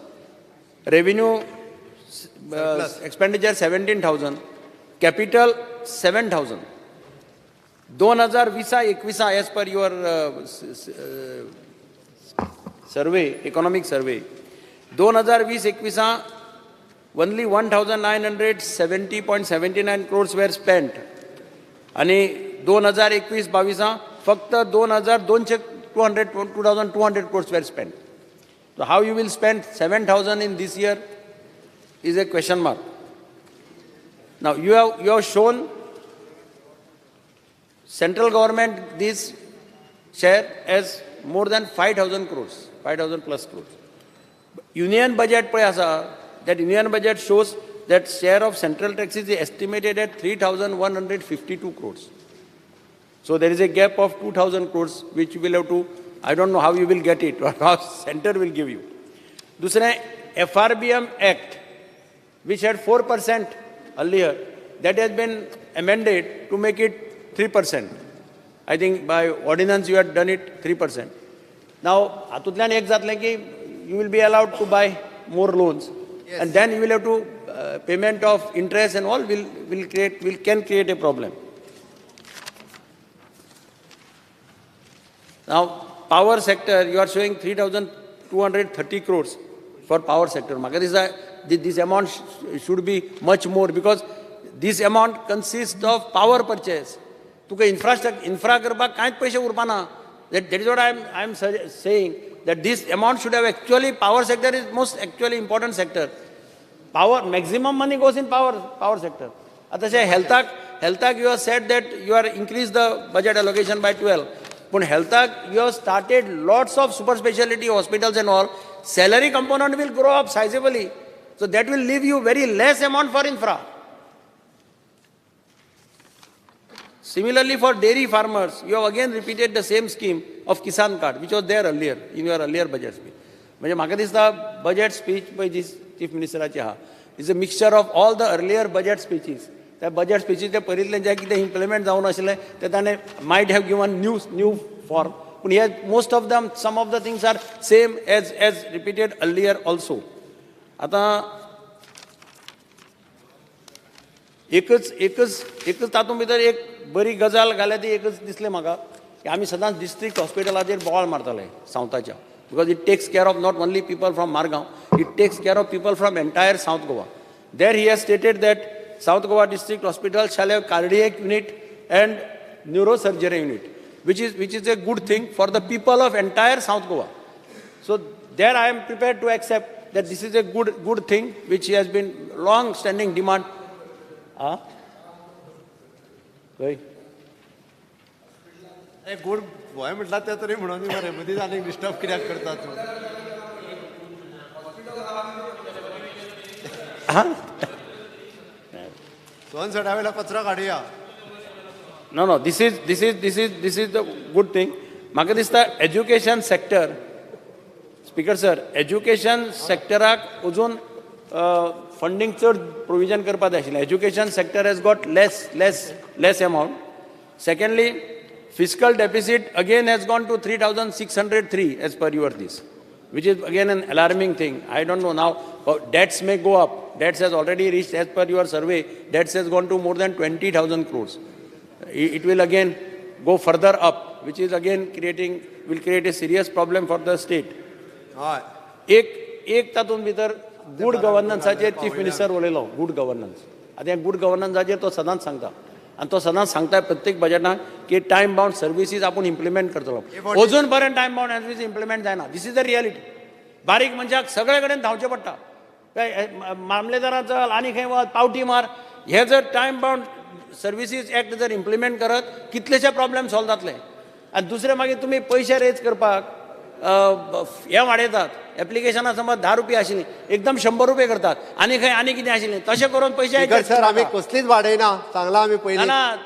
Revenue expenditure 17,000. Capital 7,000. 2020-21 as per your survey, economic survey. 2020-21 only 1,970.79 crores were spent. आणि 2021-22 फक्त 2,200 crores were spent. So how you will spend 7,000 in this year is a question mark. Now you have shown central government this share as more than 5,000 crores, 5,000 plus crores. Union budget that union budget shows that share of central taxes is estimated at 3,152 crores. So there is a gap of 2,000 crores which you will have to, I don't know how you will get it or how center will give you. दूसरे FRBM Act which had 4% earlier, that has been amended to make it 3%. I think by ordinance you had done it 3%. Now, हातूंतल्यान एक जातलें की you will be allowed to buy more loans, yes. And then you will have to payment of interest and all can create a problem. Now, power sector, you are showing 3,230 crores for power sector. This amount should be much more because this amount consists of power purchase. तुका infra करपाक कांयच पैसे उरपाना. That is what I am saying, that this amount should have actually, power sector is most actually important sector. Power, maximum money goes in power sector. Atashe health you have said that you are increased the budget allocation by 12. But health you have started lots of super specialty hospitals and all. Salary component will grow up sizably. So that will leave you very less amount for infra. Similarly, for dairy farmers, you have again repeated the same scheme of Kisan card, which was there earlier, in your earlier budget speech. म्हणजे म्हाका दिसता budget speech by this Chief Ministeraची आहा is a mixture of all the earlier budget speeches. त्या budget speeches ते पयलींतले जे कितें implement जावन आशिल्लें ते ताणें might have given new form. But here most of them, some of the things are same as repeated earlier also. आता एकच तातूंत भितर एक बरी गजाल घाल्या ती एकच दिसलें म्हाका की आमी सदांच डिस्ट्रिक्ट हॉस्पिटलाचेर बोवाळ मारताले सावथाच्या, because it takes care of not only people from Margao, it takes care of people from entire South Goa. There he has stated that South Goa District Hospital shall have cardiac unit and neurosurgery unit, which is a good thing for the people of entire South Goa. So there I am prepared to accept that this is a good thing which has been long-standing demand. Right. Good Goa म्हटला ते तरी म्हणून मरे मदींच आनीक disturb कित्याक करता तूं? सोन सडावेला कचरो काडुया. No, this is the good thing. म्हाका दिसता education sector, Speaker sir, education sectorak अजून funding चड provision करपा जाय आशिल्लें. Education sector has got less amount. Secondly, fiscal deficit again has gone to 3,603 as per your this, which is again an alarming thing. I don't know now, debts may go up. Debts has already reached, as per your survey, debts has gone to more than 20,000 crores. It will again go further up, which is again will create a serious problem for the state. हय एक तातूंत भितर good गव्हर्नन्साचेर chief minister उलयलो, good governance. आतां ह्या good गव्हर्नन्साचेर तो सदांच सांगता, आनी तो सदांच सांगता प्रत्येक बजेटाक की टायम बाउंड सर्विसीस आपूण इम्प्लिमेंट करतलो. अजून पर्यंत टायम बाउंड सर्विसीस इम्प्लिमेंट जायना. This is the reality. बारीक मनशाक सगळे कडेन धांवचें पडटा. मामलेदारां चल आनी खंय वच पावटी मार. हे जर टायम बाउंड सर्विसीस एक्ट जर इम्प्लिमेंट करत कितलेशे प्रॉब्लेम सॉल्व जातले. आनी दुसरे मागीर तुमी पयशे रेज करपाक हे वाडयतात. एप्लिकेशनां समज 10 रुपया आशिल्लीं एकदम 100 रुपये करतात. आनी खंय आनी कितें आशिल्लें तशें करून पयशे सर आम्ही कसलीच वाडयना सांगला आम्ही पयलीं. ना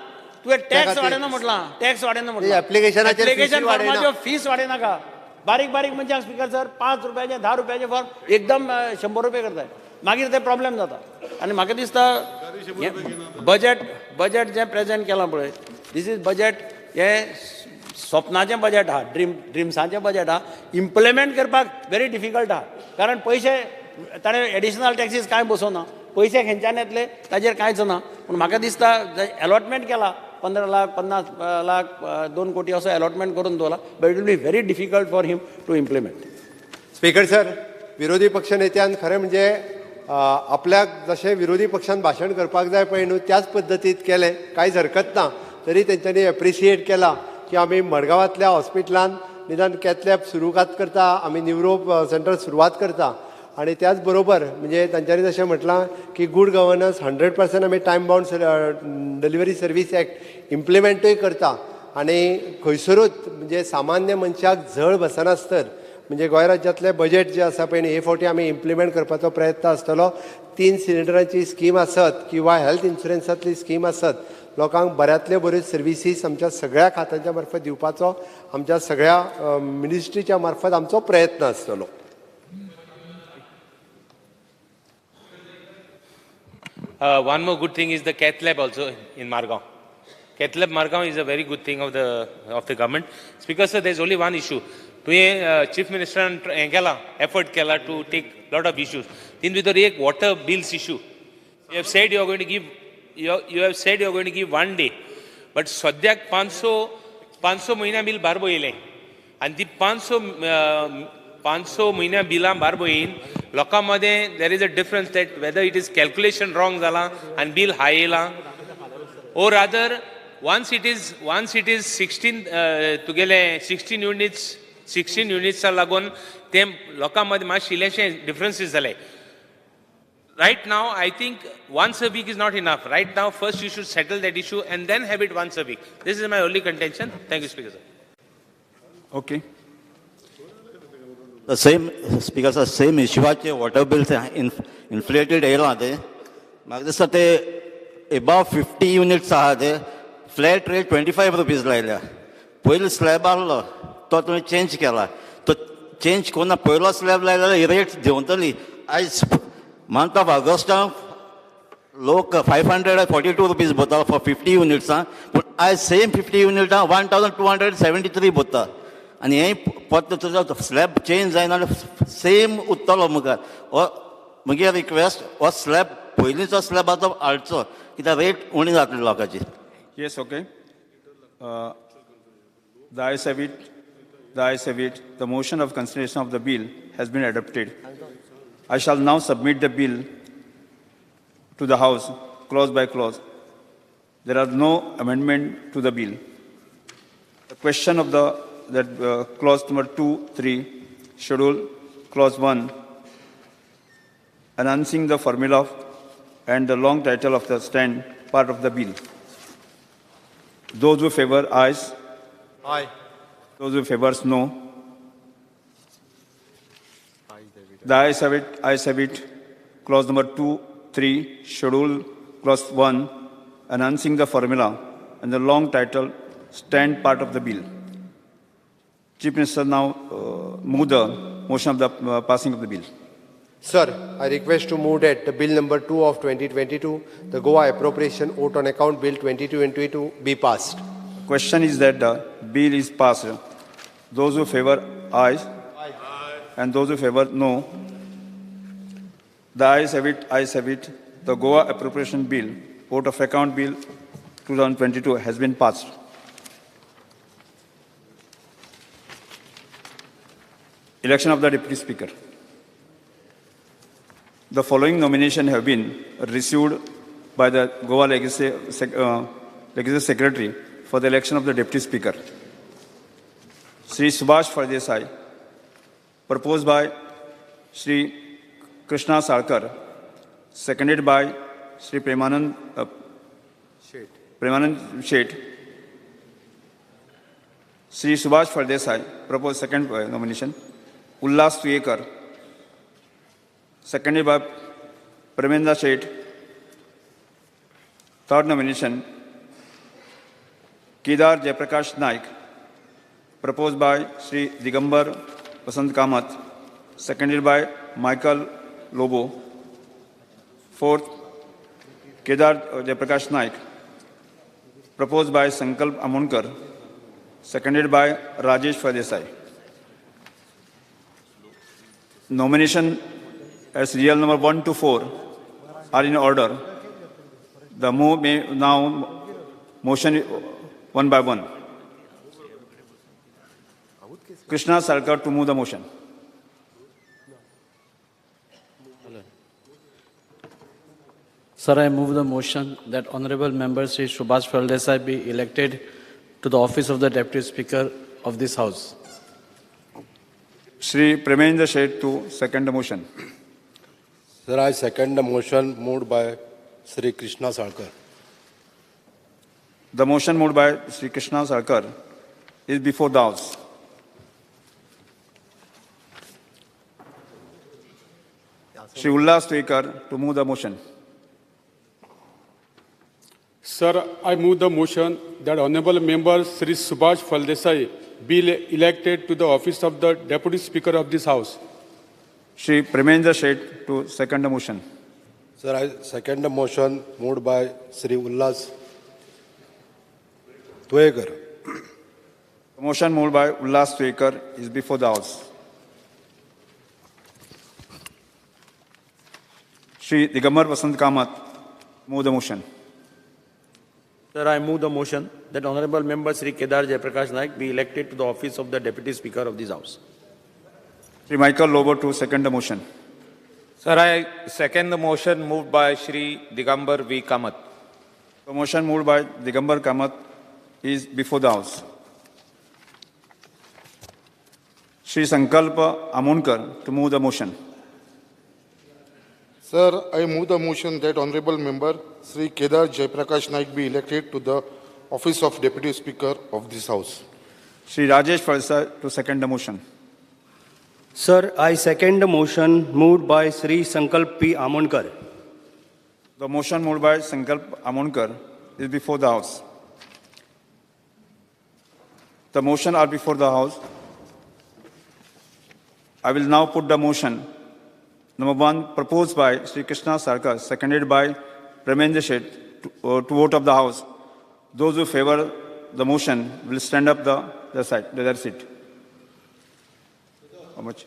तुवें टॅक्स वाडयना म्हटलां. टॅक्स वाडयना म्हटलां. एप्लिकेशनाचेर एप्लिकेशन फी वाडयना. फॉर्माच्यो फीस वाडयनाका. बारीक बारीक मनशाक स्पीकर सर 5 रुपयाचे 10 रुपयाचे फॉर्म एकदम 100 रुपये करताय. मागीर ते प्रॉब्लेम जाता. आनी म्हाका दिसता बजेट जें प्रेजेंट केलां पळय, दीस इज बजेट हें स्वप्नाचें बजेट आहा, ड्रिम्साचें बजेट आहा. इम्प्लिमेंट करपाक व्हेरी डिफिकल्ट आहा. कारण पयशे ताणें एडिशनल टॅक्सीस कांय बसोवना. पयशे खंयच्यान येतले ताजेर कांयच ना. पूण म्हाका दिसता अलॉटमेंट केला 15 लाख 50 लाख 2 कोटी असो अलॉटमेंट करून दवरला. But it will be very difficult for him to implement. Speaker sir, विरोधी पक्ष नेत्यान खरें म्हणजे आपल्याक जशें विरोधी पक्षान भाशण करपाक जाय पळय न्हू त्याच पद्दतीत केलें, कांयच हरकत ना. तरी तेंच्यांनी एप्रिशिएट केला की आमी मडगांवांतल्या हॉस्पिटलान निदान कॅथलॅब सुरवात करता, आमी न्युरो सेंटर सुरवात करता. आणि त्याच बरोबर म्हणजे तांच्यांनी जशें म्हटलां की गूड गव्हर्नन्स 100% आमी time bound delivery service act इम्प्लिमेंटूय करता. आनी खंयसरूच म्हणजे सामान्य मनशाक झळ बसनासतर म्हणजे गोंय राज्यांतलें बजेट जें आसा पळय न्ही हे फावटी आमी इम्प्लिमेंट करपाचो प्रयत्न आसतलो. 3 सिलिंडरांची स्कीम आसत किंवा हेल्थ इन्शुरन्सांतली स्कीम आसत, लोकांक बऱ्यांतल्यो बऱ्यो सर्विसीस आमच्या सगळ्या खात्यांच्या मार्फत दिवपाचो आमच्या सगळ्या मिनिस्ट्रीच्या मार्फत आमचो प्रयत्न आसतलो. One more good thing is the cath lab also in Margao. Cath lab Margao is a very good thing of the government. Speaker sir, there is only one issue. Chief Minister effort kela to take lot of issues. In with the water bills issue. You have said you are going to give. You have said you are going to give 1 day, but sadyak 500 महिना bill barbo येले. And the 500 महिना बिलां बारबो येईन. लोकांमध्ये there is a difference that whether it is calculation wrong झाला and bill high येला, or rather once it is 16 तुगेले 16 units लागून ते लोकांमध्ये मातशे इल्लेशे differences झाले. Right now, I think once a week is not enough. Right now, first you should settle that issue and then have it once a week. This is my only contention. Thank you, Speaker sir. Okay. The same, Speaker sir, same issue water bills inflated येयला ते. म्हाका दिसता ते above 50 units आहा ते flat rate 25 rupees लायल्या. पयलो slab आहलो तो तुवें चेंज केला. तो चेंज कोन्ना पयलो स्लॅब लायल्यार रेट देंवतली. आयज month of August, लोक 542 rupees बोता for 50 units. But I same 50 units 1273 बोता. And हे पत्त तुजो स्लॅब चेंज जायना सेम उत्तलो मुखार. म्हगे रिक्वेस्ट हो स्लॅब पयलींचो स्लॅब आसा तो हाडचो कित्याक रेट उणी जातली लोकांची. Yes, okay. The ayes have it. The ayes have it. The motion of consideration of the bill has been adopted. I shall now submit the bill to the House, clause by clause. There are no amendment to the bill. The question of clause number 2, 3, schedule clause 1, announcing the formula and the long title of the stand part of the bill. Those who favor ayes. Aye. Those who favors no. The ayes have it. Ayes have it. Clause number 2, 3, schedule clause 1, announcing the formula and the long title stand part of the bill. Chief Minister now move the motion of the passing of the bill. Sir, I request to move that the bill number 2 of 2022, the Goa appropriation vote on account bill 2222 be passed. Question is that the bill is passed. Those who favor ayes. And those who favor no. The ayes have it. Ayes have it. The Goa appropriation bill, vote of account bill 2022 has been passed. Election of the Deputy Speaker. The following nominations have been received by the Goa Legislative Secretary for the election of the Deputy Speaker. Sri Subhash Fardesai, proposed by Sri Krishna Sarkar, seconded by Sri Premanand Shet. Sri Subhash Fardesai, proposed second nomination. Ullas Tuyekar, seconded by Pramod Sawant. Third nomination, Kedar Jayaprakash Naik, proposed by Sri Digambar Vasant Kamath, seconded by Michael Lobo. Fourth, Kedar Jayaprakash Naik, proposed by Sankalp Amonkar, seconded by Rajesh Fardesai. Nomination as serial number 1 to 4 are in order. The move may now motion one by one. Krishna Sarkar to move the motion. Sir, I move the motion that Honorable Member Sri Subhash Fardesai be elected to the office of the Deputy Speaker of this House. Shri Pramod Sawant to second the motion. Sir, I second the motion moved by Sri Krishna Sarkar. The motion moved by Sri Krishna Sarkar is before the House. Shri Ullas Tuyekar to move the motion. Sir, I move the motion that Honorable Member Sri Subhash Fardesai be elected to the office of the Deputy Speaker of this House. Shri Pramod Sawant to second the motion. Sir, I second the motion moved by Sri Ullas Tuyekar. The motion moved by Ullas Tuyekar is before the House. Shri Digambar Vasant Kamath move the motion. Sir, I move the motion that Honorable Member Sri Kedar Jayaprakash Naik be elected to the office of the Deputy Speaker of this House. Shri Michael Lobo to second the motion. Sir, I second the motion moved by Shri Digambar V. Kamath. The motion moved by Digambar Kamath is before the House. Shri Sankalpa Amonkar to move the motion. Sir, I move the motion that Honorable Member Sri Kedar Jayaprakash Naik be elected to the office of Deputy Speaker of this House. Shri Rajesh Fardesai to second the motion. Sir, I second the motion moved by Sri Sankalp P. Amonkar. The motion moved by Sankalp Amonkar is before the House. The motion are before the House. I will now put the motion. Number 1, proposed by Sri Krishna Sarkar, seconded by Pramod Sawant to vote of the House. Those who favor the motion will stand up the other seat. How much?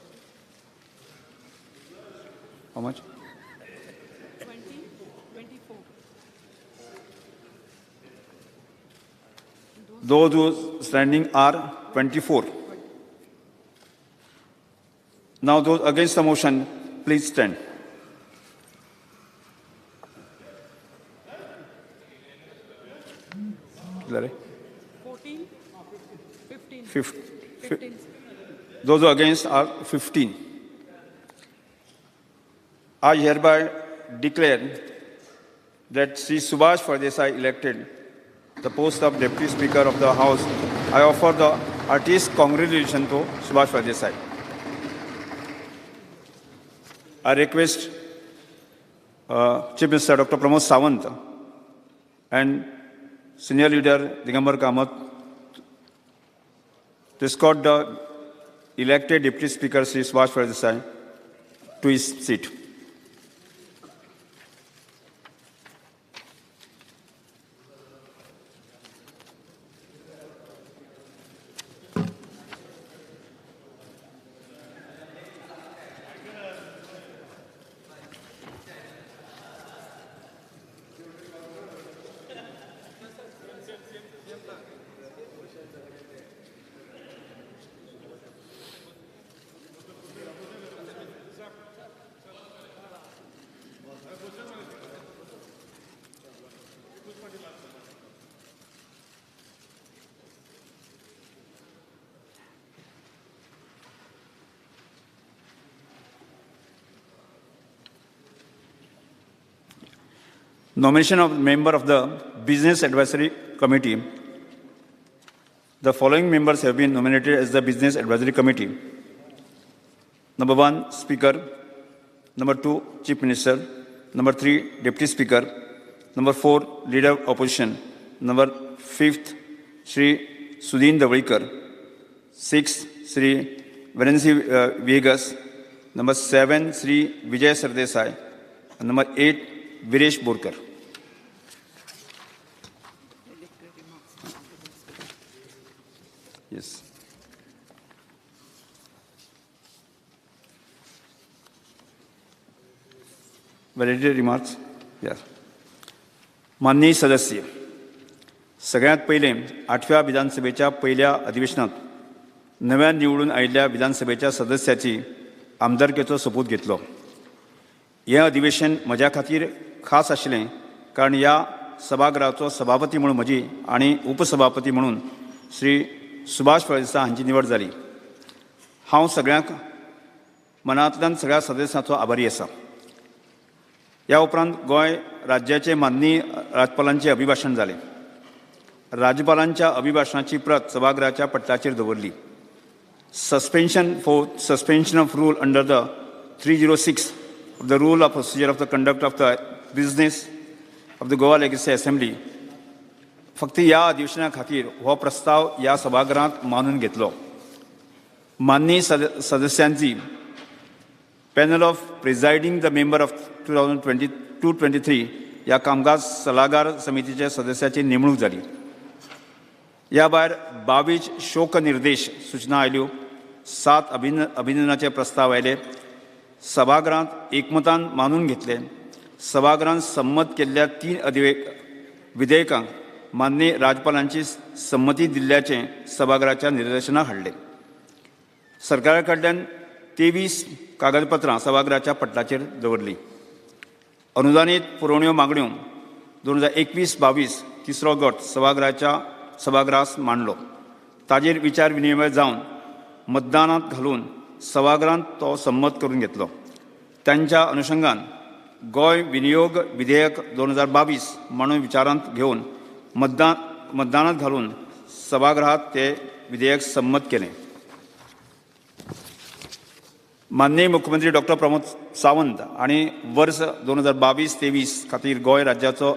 How much? 24. Those who standing are 24. Now those against the motion, please stand. Fourteen. 15. 15. Those who are against are 15. I hereby declare that Sri Subhash Fardesai elected the post of Deputy Speaker of the House. I offer the heartiest congratulations to Subhash Fardesai. I request Chief Minister Dr. Pramod Sawant and Senior Leader Digambar Kamath to escort the elected Deputy Speaker Sri Subhash Fardesai to his seat. Nomination of member of the Business Advisory Committee. The following members have been nominated as the Business Advisory Committee. Number 1, Speaker. Number 2, Chief Minister. Number 3, Deputy Speaker. Number 4, Leader of Opposition. Number 5th, Shri Sudhin Davlikar. 6th, Shri Varensi Vegas. Number 7, Shri Vijay Sardesai. And number 8, Viresh Borkar. Yes. Validity remarks? Yes. माननीय सदस्य, सगळ्यात पहिले 8व्या विधानसभेच्या पहिल्या अधिवेशनात नव्या निवडून आयिल्ल्या विधानसभेच्या सदस्याची आमदारकेचो सोपूत घेतलो. हें अधिवेशन म्हज्या खातीर खास आशिल्लें कारण ह्या सभागृहाचो सभापती म्हणून म्हजी आनी उपसभापती म्हणून श्री सुभाष फळदेसाय हांची निवड जाली. हांव सगळ्यांक मनांतल्यान सगळ्या सदस्यांचो आभारी आसा. ह्या उपरांत गोंय राज्याचे माननीय राज्यपालांचे अभिभाशण जालें. राज्यपालांच्या अभिभाशणाची प्रत सभागृहाच्या पटलाचेर दवरली. Suspension of rule under the 306 of the rule of procedure of the conduct of the business of the Goa Legislative Assembly. फक्त ह्या अधिवेशना खातीर हो प्रस्ताव ह्या सभागृहात मानून घेतलो. माननीय सदस्यांची panel of presiding the member of 2022-23 ह्या कामकाज सल्लागार समितीच्या सदस्याची नेमणूक जाली. ह्या भायर 22 शोक निर्देश सूचना आयल्यो. 7 अभिनंदनाचे प्रस्ताव आयले. सभागृहांत एकमतान मानून घेतले. सभागृहांत संमत केल्ल्या 3 विधेयकांक माननीय राज्यपालांची संमती दिल्ल्याचे सभागृहाच्या निदर्शनाक हाडले. सरकारा कडल्यान 23 कागदपत्रां सभागृहाच्या पटलाचेर दवरली. अनुदानीत पुरवण्यो मागण्यो 2021-22 तिसरो गट सभागृहास मांडलो. ताजेर विचार विनिमय जावन मतदानात घालून सभागृहांत तो संमत करून घेतलो. त्यांच्या अनुषंगान गोंय विनियोग विधेयक 2022 म्हणून विचारांत घेवन मतदानात घालून सभागृहात ते विधेयक संमत केले. माननीय मुख्यमंत्री डॉक्टर प्रमोद सावंत आणि वर्ष 2022-23 खातीर गोंय राज्याचो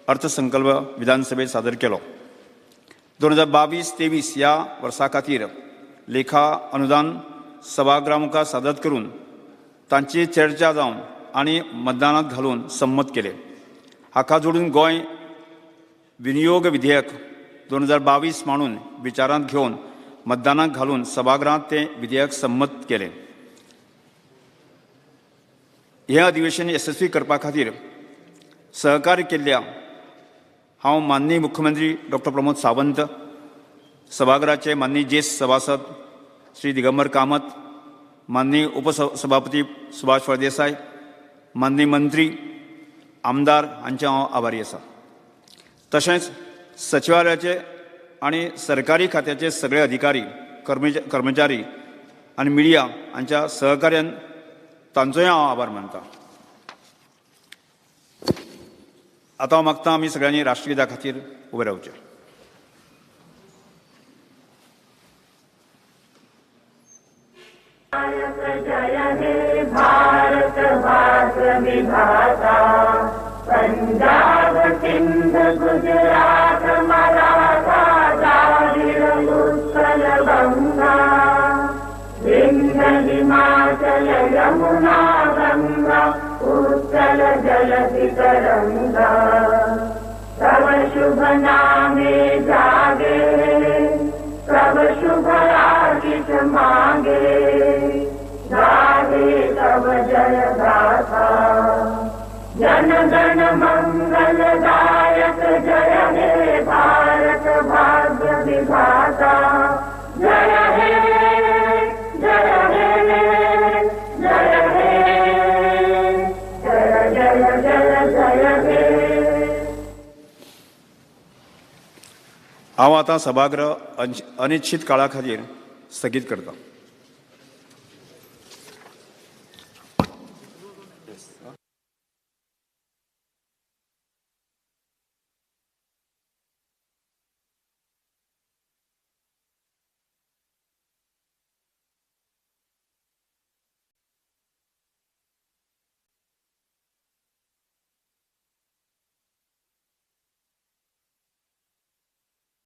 अर्थसंकल्प विधानसभेत सादर केलो. 2022-23 ह्या वर्सा खातीर लेखा अनुदान सभागृहा मुखार सादर करून तांची चर्चा जावन आनी मतदानात घालून संमत केले. हाका जोडून गोंय विनियोग विधेयक 2022 म्हणून विचारांत घेवन मतदानाक घालून सभागृहांत ते विधेयक संमत केले. हें अधिवेशन यशस्वी करपा खातीर सहकार्य केल्ल्या हांव माननीय मुख्यमंत्री डॉक्टर प्रमोद सावंत, सभागृहाचे माननीय ज्येष्ठ सभासद श्री दिगंबर कामत, माननीय उपसभापती सुभाष फळदेसाय, माननीय मंत्री आमदार हांचे हांव आभारी आसा. तशेंच सचिवालयाचे आनी सरकारी खात्याचे सगळे अधिकारी कर्मचारी आनी मिडिया हांच्या सहकार्यान तांचोय हांव आभार मानता. आतां हांव मागता आमी सगळ्यांनी राष्ट्रगीता खातीर उबे रावचें. जय हे भारत भाष विधाता, पंजाब सिंध गुजरात मराठा द्राविड उत्कल गंगा, विंध्य हिमाचल यमुना गंगा उत्कल जलधि तरंगा, तव शुभ नामे जागे, तव शुभ आशीष मांगे, गावे तव जय गाथा, जन गण मंगलदायक जय हे भारत भाग्य विधाता, जय हे जय हे जय हे जय जय जय जय हे. हांव आतां सभागृह अनिश्चित काळा खातीर स्थगीत करता.